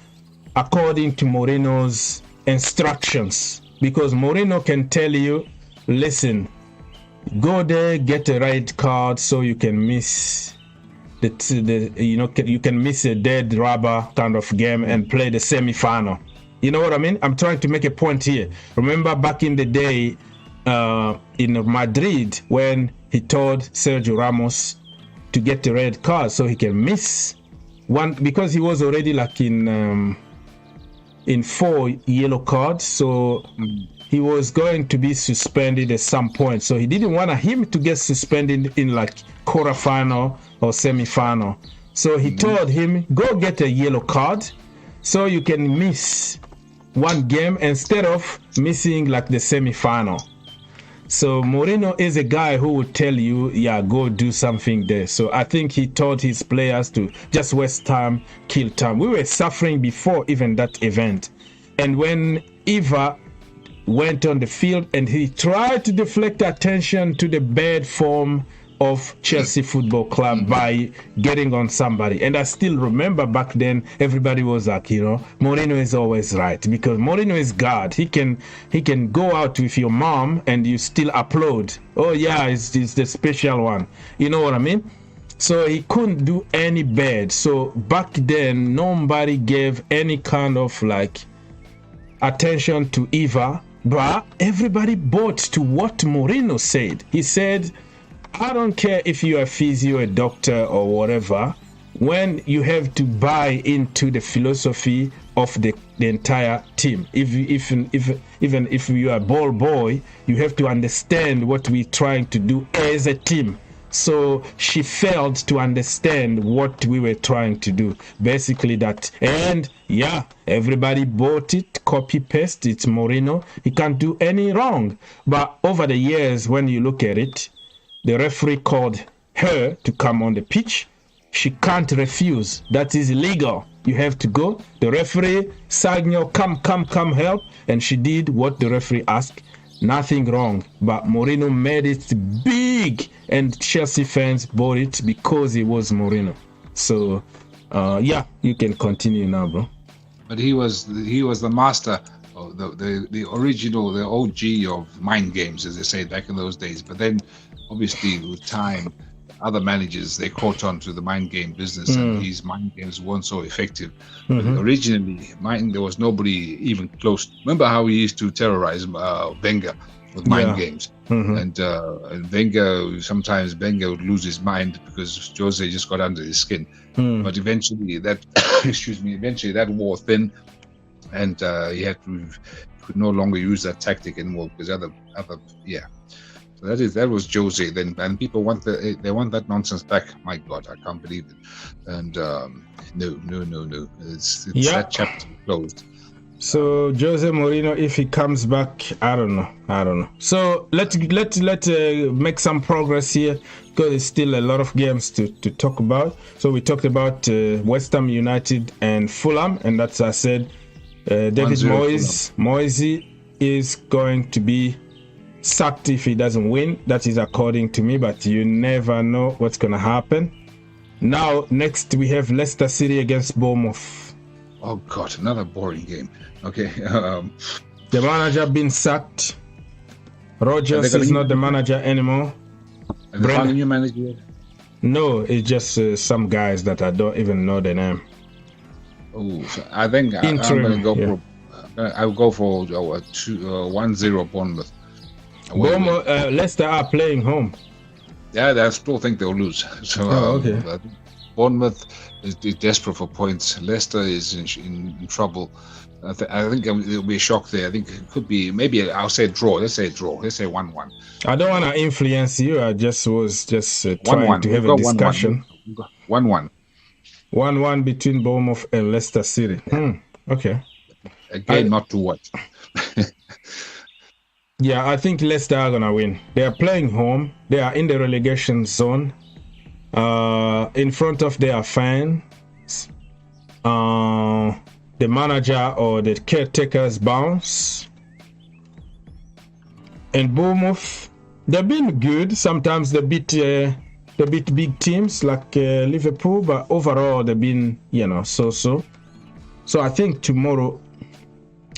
according to Mourinho's instructions. Because Mourinho can tell you, listen, go there, get a red card so you can miss you can miss a dead rubber kind of game and play the semi-final. You know what I mean? I'm trying to make a point here. Remember back in the day in Madrid when he told Sergio Ramos to get the red card so he can miss one, because he was already like in 4 yellow cards, so he was going to be suspended at some point. So he didn't want him to get suspended in like quarterfinal or semi-final. So he told him, go get a yellow card so you can miss one game instead of missing like the semi-final. So Mourinho is a guy who would tell you, yeah, go do something there. So I think he taught his players to just waste time, kill time. We were suffering before even that event. And when Eva went on the field and he tried to deflect attention to the bad form of Chelsea Football Club by getting on somebody. And I still remember back then everybody was like, Mourinho is always right, because Mourinho is God. He can go out with your mom and you still applaud. Oh yeah, it's the special one. You know what I mean? So he couldn't do any bad. So back then nobody gave any kind of like attention to Eva, but everybody bought to what Mourinho said. He said, I don't care if you are a physio, a doctor, or whatever. When you have to buy into the philosophy of the entire team, even if you are a ball boy, you have to understand what we're trying to do as a team. So she failed to understand what we were trying to do. Basically that. And yeah, everybody bought it, copy paste. It's Mourinho. He can't do any wrong. But over the years, when you look at it, the referee called her to come on the pitch. She can't refuse. That is illegal. You have to go. The referee, Sagno, come help. And she did what the referee asked. Nothing wrong. But Mourinho made it big. And Chelsea fans bought it because it was Mourinho. So, yeah, you can continue now, bro. But he was the master, the original, the OG of mind games, as they say back in those days. But then, obviously, with time, other managers, they caught on to the mind game business, and these mind games weren't so effective. But originally, there was nobody even close. Remember how we used to terrorize Wenger with mind games? And Wenger, sometimes Wenger would lose his mind because Jose just got under his skin. But eventually that, eventually that wore thin, and he could no longer use that tactic anymore because So that was Jose then, and people want that nonsense back. My God, I can't believe it. And no, it's that chapter closed. So Jose Mourinho, if he comes back, I don't know. So let's make some progress here, because there's still a lot of games to talk about. So we talked about West Ham United and Fulham, and that's, I said, David Moyes is going to be sacked if he doesn't win. That is according to me, but you never know what's going to happen. Now, next we have Leicester City against Bournemouth. Oh God, another boring game. Okay. The manager been sacked. Rodgers is not the manager anymore. And they found a new manager yet? No, it's just some guys that I don't even know the name. Oh, so I think I'm going to go for. I'll go for 1-0 Bournemouth. Leicester are playing home. Yeah, I still think they'll lose. So, okay. Bournemouth is desperate for points. Leicester is in trouble. I think there'll be a shock there. I think it could be, maybe I'll say draw. Let's say draw. Let's say 1-1. I don't want to influence you. I was trying to have a discussion. 1-1. 1-1 between Bournemouth and Leicester City. Okay. Again, not to what? Yeah, I think Leicester are going to win. They are playing home. They are in the relegation zone. In front of their fans. The manager or the caretaker's bounce. And Bournemouth, they've been good. Sometimes they beat big teams like Liverpool, but overall they've been, so-so. So I think tomorrow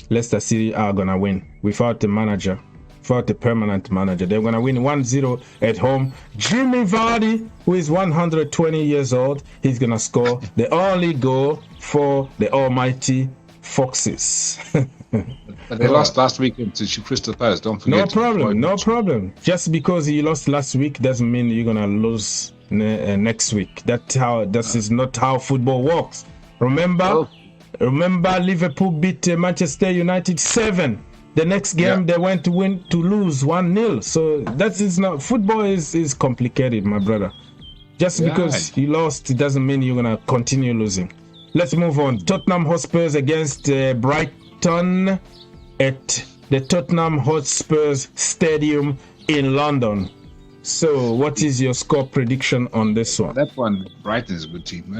Leicester City are gonna win without the manager, without the permanent manager. They're gonna win 1-0 at home. Jimmy Vardy, who is 120 years old, he's gonna score the only goal for the almighty Foxes. But they lost last weekend to Crystal Palace. Don't forget. No problem. Just because you lost last week doesn't mean you're gonna lose next week. This is not how football works. Remember Liverpool beat Manchester United 7. The next game they went to lose 1-0. So that is not, football is complicated, my brother. Just because you lost, it doesn't mean you're gonna continue losing. Let's move on. Tottenham Hotspurs against Brighton at the Tottenham Hotspurs Stadium in London. So, what is your score prediction on this one? That one, Brighton is a good team.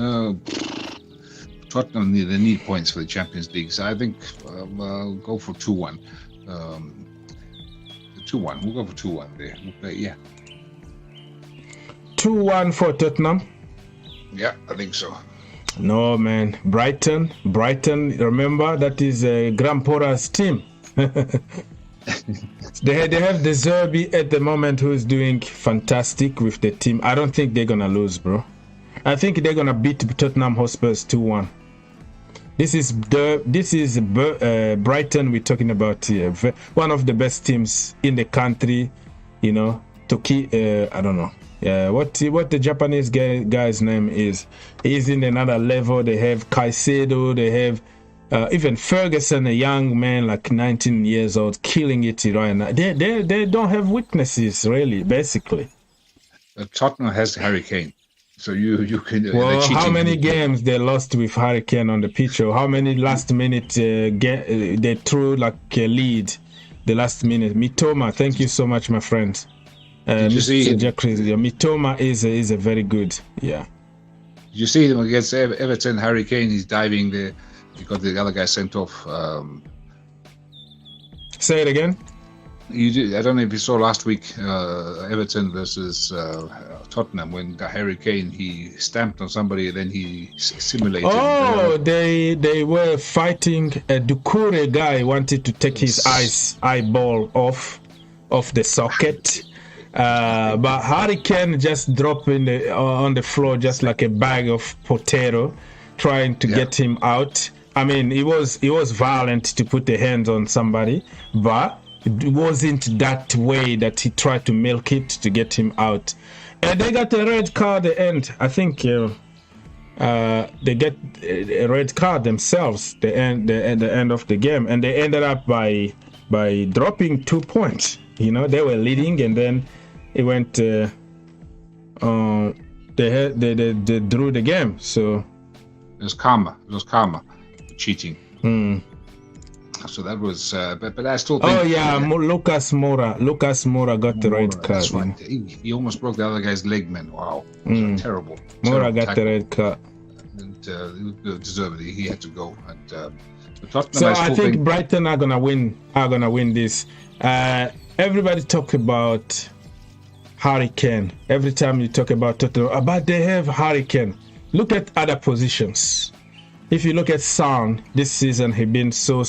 Tottenham need points for the Champions League, so I think I'll go for 2-1. 2-1. We'll go for 2-1 there. We'll play, 2-1 for Tottenham. Yeah, I think so. No, man. Brighton. Remember, that is Graham Potter's team. They have the Zerbi at the moment, who is doing fantastic with the team. I don't think they're gonna lose, bro. I think they're gonna beat Tottenham Hotspurs 2-1. This is Brighton we're talking about here. One of the best teams in the country. To keep. I don't know. Yeah, what the Japanese guy's name is. He's in another level. They have Caicedo. They have even Ferguson, a young man like 19 years old, killing it right now. They don't have weaknesses, really, basically. Tottenham has Harry Kane, so you can. Well, how many games they lost with Harry Kane on the pitch, or how many last minute they threw like a lead the last minute? Mitoma, thank you so much, my friend. Did you see Mitoma is a very good, yeah. You see him against Everton. Harry Kane, he's diving there. He got the other guy sent off. Say it again. You did. I don't know if you saw last week Everton versus Tottenham, when Harry Kane, he stamped on somebody and then he simulated. Oh, they were fighting. A Doucouré guy wanted to take his eyeball off the socket. But Harry Kane just dropped on the floor just like a bag of potato, trying to get him out. I mean, it was violent to put the hands on somebody, but it wasn't that way that he tried to milk it to get him out. And they got a red card at the end. I think they get a red card themselves at the end of the game, and they ended up by dropping 2 points. They were leading, and then it went. They drew the game. So it was karma. Cheating. So that was, but I still think. Oh yeah, Lucas Moura got the red card. That's right. He almost broke the other guy's leg, man. Wow, terrible. Moura got the red card. And deservedly, he had to go. And so I think Brighton are gonna win. This. Everybody talk about Harry Kane. Every time you talk about Tottenham, but they have Harry Kane. Look at other positions. If you look at Son, this season he been so.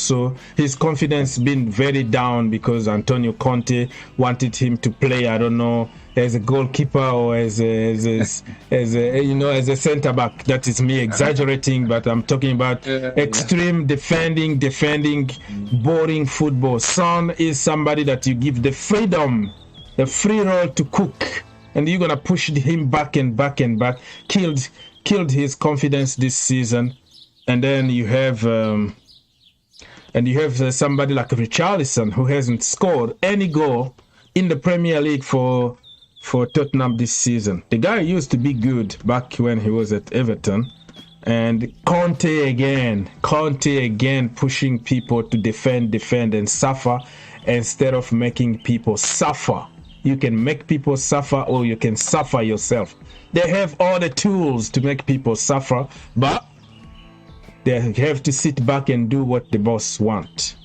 His confidence been very down because Antonio Conte wanted him to play, I don't know, as a goalkeeper or as a centre back. That is me exaggerating, but I'm talking about extreme defending, boring football. Son is somebody that you give the freedom, the free roll to cook, and you're gonna push him back and back. Killed killed his confidence this season. And then you have somebody like Richarlison, who hasn't scored any goal in the Premier League for Tottenham this season. The guy used to be good back when he was at Everton. And Conte again pushing people to defend and suffer instead of making people suffer. You can make people suffer or you can suffer yourself. They have all the tools to make people suffer, but they have to sit back and do what the boss want.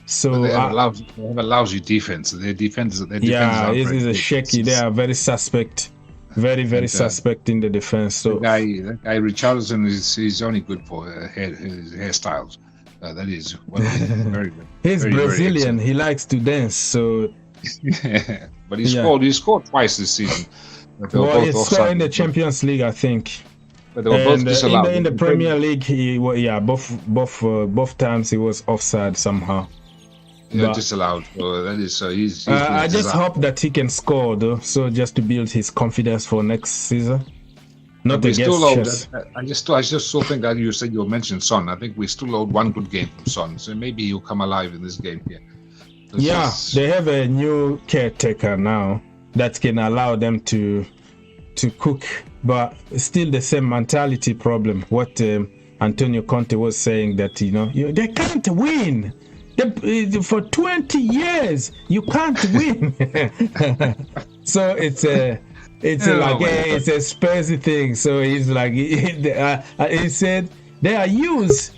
So they have a lousy defense. Their defense is a shaky. They are very suspect. Very suspect in the defense. So that guy Richarlison is only good for his hairstyles. That is very good. He's Brazilian. He likes to dance. So, but he scored twice this season. Well, he scored in the Champions League, I think. But they were both disallowed. In the Premier League, both times he was offside somehow. Yeah, disallowed. So that is he's I just hope that he can score though, so just to build his confidence for next season. Not against Chelsea. I just still think that you said you mentioned Son. I think we still owed one good game from Son, so maybe he'll come alive in this game here. They have a new caretaker now that can allow them to cook, but still the same mentality problem. What Antonio Conte was saying, that they can't win. For 20 years you can't win. So it's a Spurs thing. So he's like, he said they are used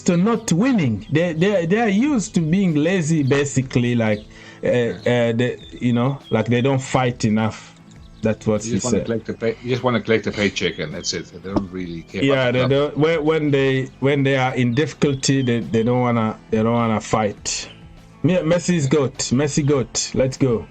to not winning. They are used to being lazy, basically, like like they don't fight enough. That's what he said. You just want to collect the paycheck, and that's it. They don't really care. Yeah, when they are in difficulty, they don't wanna fight. Messi goat. Let's go.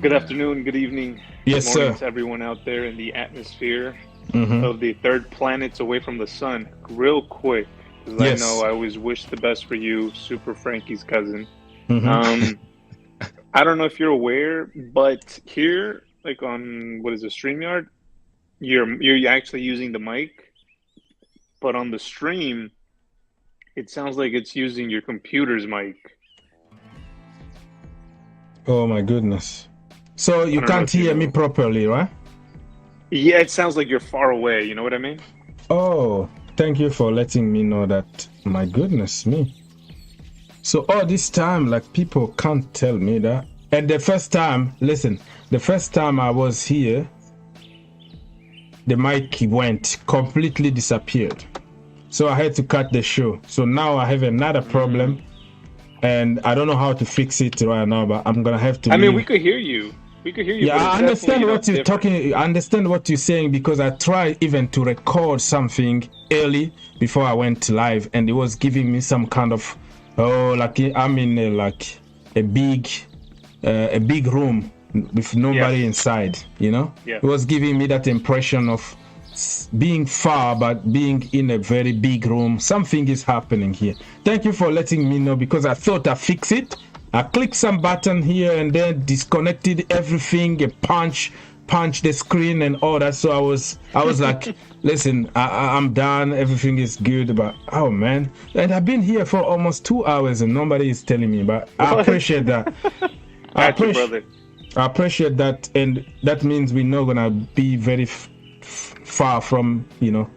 Good afternoon. Good evening. Yes, good morning sir. To everyone out there in the atmosphere of the third planets away from the sun. Real quick, because I know I always wish the best for you, Super Frankie's cousin. I don't know if you're aware, but here, like on StreamYard, you're actually using the mic, but on the stream, it sounds like it's using your computer's mic. Oh my goodness! So you can't hear me properly, right? Yeah, it sounds like you're far away. You know what I mean? Oh, thank you for letting me know that. My goodness me! So all this time, like, people can't tell me that. And the first time I was here, the mic completely disappeared. So I had to cut the show. So now I have another problem, and I don't know how to fix it right now, but I'm going to have to leave. We could hear you. Yeah, I understand what you're talking. I understand what you're saying, because I tried even to record something early before I went live, and it was giving me some kind of, like I'm in a big room with nobody inside, It was giving me that impression of being far but being in a very big room. Something is happening here. Thank you for letting me know, because I thought I fixed it. I clicked some button here and then disconnected everything, and punch the screen and all that. So I was like, listen, I'm done, everything is good, but oh man, and I've been here for almost 2 hours and nobody is telling me, but I appreciate that. I appreciate that, and that means we're not gonna be very far from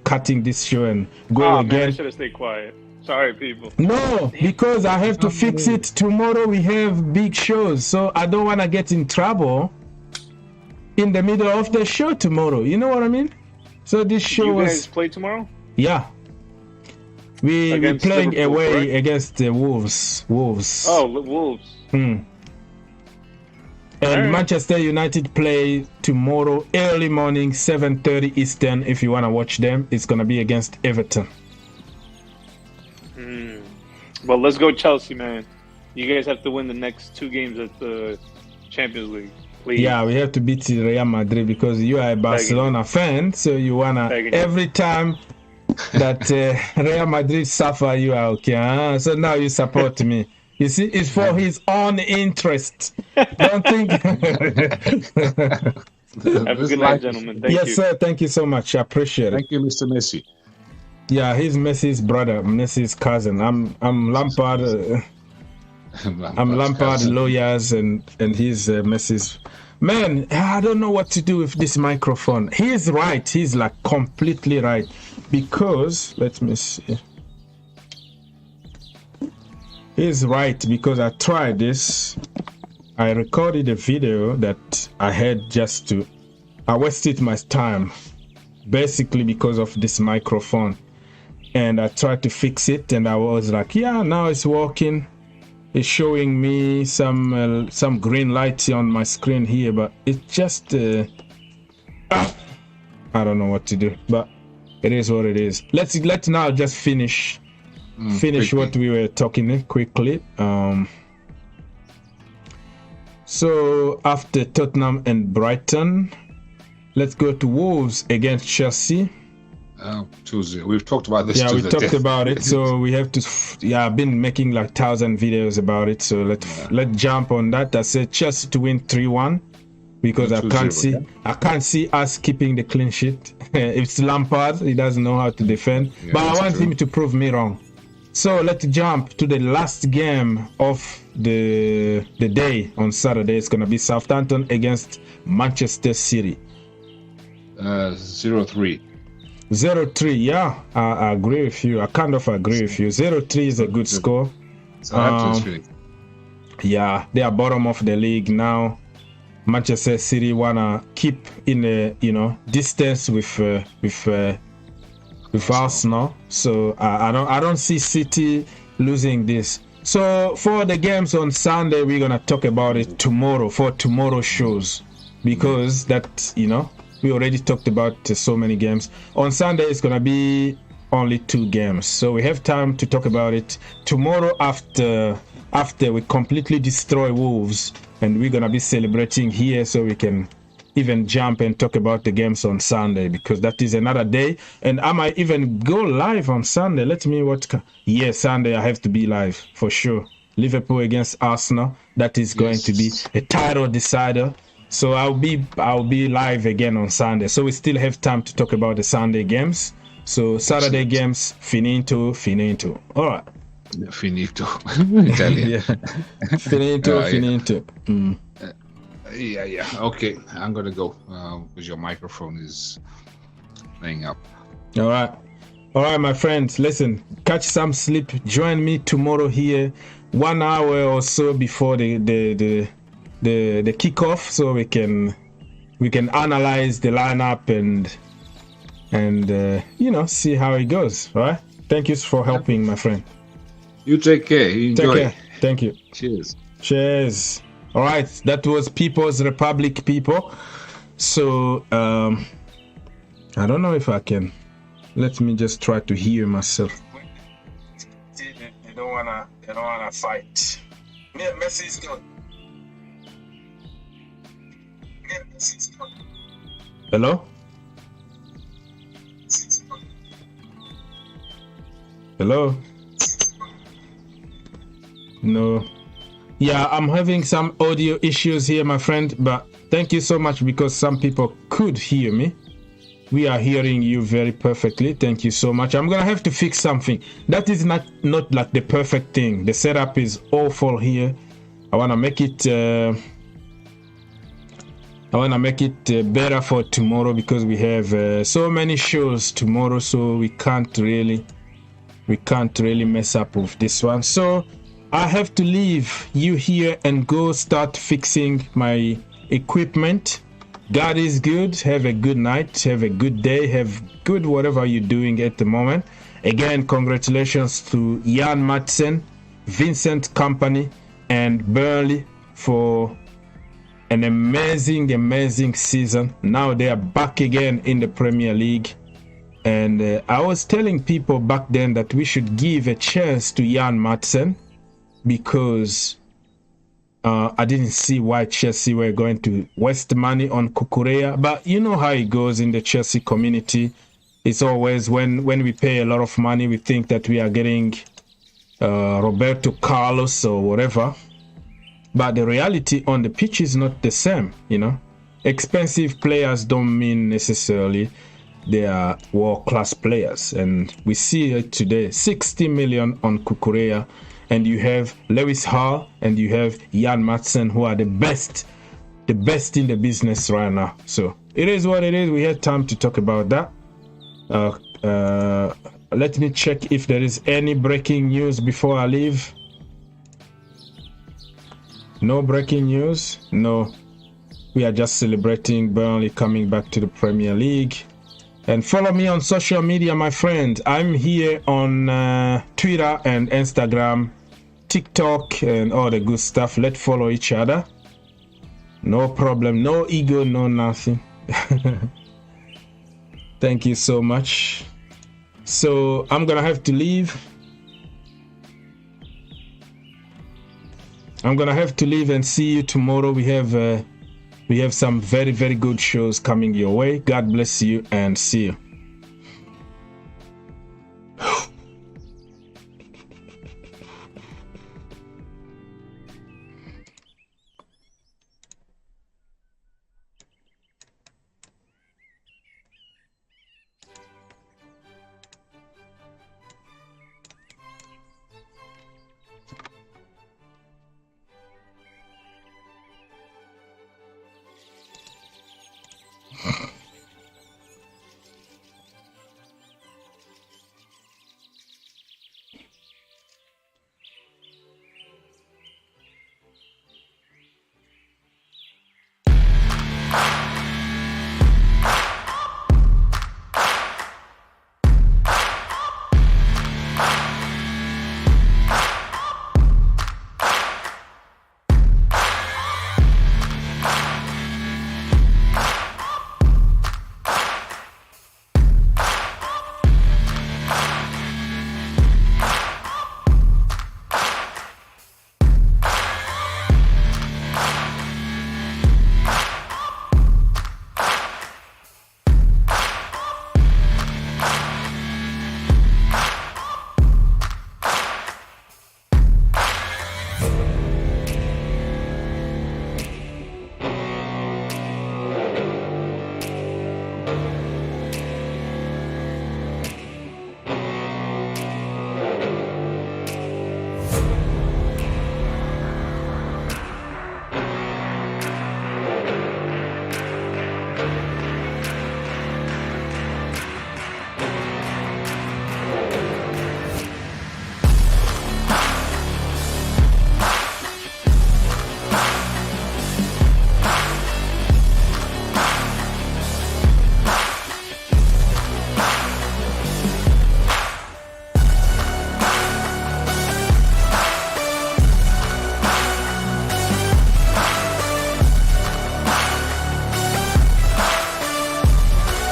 cutting this show and go again. Man, I should have stayed quiet. Sorry, people. No, because I have to fix it. Tomorrow we have big shows, so I don't want to get in trouble in the middle of the show tomorrow. You know what I mean? So this show you guys play tomorrow? Yeah. We're playing Liverpool, away correct? against the Wolves. Oh, Wolves. And right. Manchester United play tomorrow early morning, 7:30 Eastern. If you want to watch them, it's going to be against Everton. Well, let's go Chelsea, man. You guys have to win the next 2 games at the Champions League, please. Yeah, we have to beat Real Madrid, because you are a Barcelona fan, so you want to, every time that Real Madrid suffer, you are okay. So now you support me. You see, it's for his own interest. Don't think. Have a good night, gentlemen. Thank yes, you. sir. Thank you so much. I appreciate it. Thank you, Mr. Messi. Yeah, he's Messi's brother, Messi's cousin. I'm Lampard. I'm Lampard lawyers, and he's Messi's. Man, I don't know what to do with this microphone. He's right. He's like completely right. Because, let me see. He's right because I tried this. I recorded a video that I had I wasted my time. Basically because of this microphone. And I tried to fix it and I was like, yeah, now it's working. It's showing me some green lights on my screen here, but it's just I don't know what to do, but it is what it is. Let's now just finish quickly what we were talking quickly. So after Tottenham and Brighton, let's go to Wolves against Chelsea. Tuesday. We've talked about this. Yeah, we talked about it. So we have to. Yeah, I've been making like 1,000 videos about it. So let's jump on that. I said Chelsea to win 3-1 because I can't see us keeping the clean sheet. It's Lampard. He doesn't know how to defend. Yeah, but I want him to prove me wrong. So let's jump to the last game of the day on Saturday. It's gonna be Southampton against Manchester City. 0-3. 0-3, yeah, I agree with you. I kind of agree with you. 0-3 is a good score. Yeah, they are bottom of the league now. Manchester City wanna keep in a distance with Arsenal. So I don't see City losing this. So for the games on Sunday, we're gonna talk about it tomorrow for tomorrow's shows because that we already talked about so many games. On Sunday, it's going to be only 2 games. So we have time to talk about it tomorrow after we completely destroy Wolves. And we're going to be celebrating here so we can even jump and talk about the games on Sunday because that is another day. And I might even go live on Sunday. Let me watch. Yeah, Sunday I have to be live for sure. Liverpool against Arsenal. That is going to be a title decider. So I'll be live again on Sunday. So we still have time to talk about the Sunday games. So Saturday games, finito. All right. Finito. Italian. Yeah. Finito. Yeah. Okay, I'm gonna go because your microphone is playing up. All right, my friends. Listen, catch some sleep. Join me tomorrow here, 1 hour or so before the kickoff, so we can analyze the lineup and see how it goes. All right. Thank you for helping, my friend. You take care. Enjoy. Take care. Thank you. Cheers. All right. That was People's Republic people. So I don't know if I can. Let me just try to hear myself. They don't wanna fight. Messi is good. Hello? No. Yeah, I'm having some audio issues here, my friend, but thank you so much because some people could hear me. We are hearing you very perfectly. Thank you so much. I'm gonna have to fix something. That is not like the perfect thing. The setup is awful here. I wanna make it better for tomorrow because we have so many shows tomorrow, so we can't really mess up with this one. So I have to leave you here and go start fixing my equipment. God is good. Have a good night. Have a good day. Have good whatever you're doing at the moment. Again, congratulations to Jan Madsen, Vincent Kompany, and Burnley for an amazing season. Now they are back again in the Premier League. And I was telling people back then that we should give a chance to Jan Madsen because I didn't see why Chelsea were going to waste money on Cucurella. But you know how it goes in the Chelsea community. It's always when we pay a lot of money, we think that we are getting Roberto Carlos or whatever. But the reality on the pitch is not the same, expensive players don't mean necessarily they are world-class players, and we see it today. 60 million on Kukurea, and you have Lewis Hall and you have Jan Madsen, who are the best in the business right now. So it is what it is. We had time to talk about that. Let me check if there is any breaking news before I leave. No breaking news. No, we are just celebrating Burnley coming back to the Premier League. And follow me on social media, my friend. I'm here on Twitter and Instagram, TikTok, and all the good stuff. Let's follow each other. No problem, no ego, no nothing. Thank you so much. So I'm gonna have to leave. And see you tomorrow. We have some very, very good shows coming your way. God bless you and see you.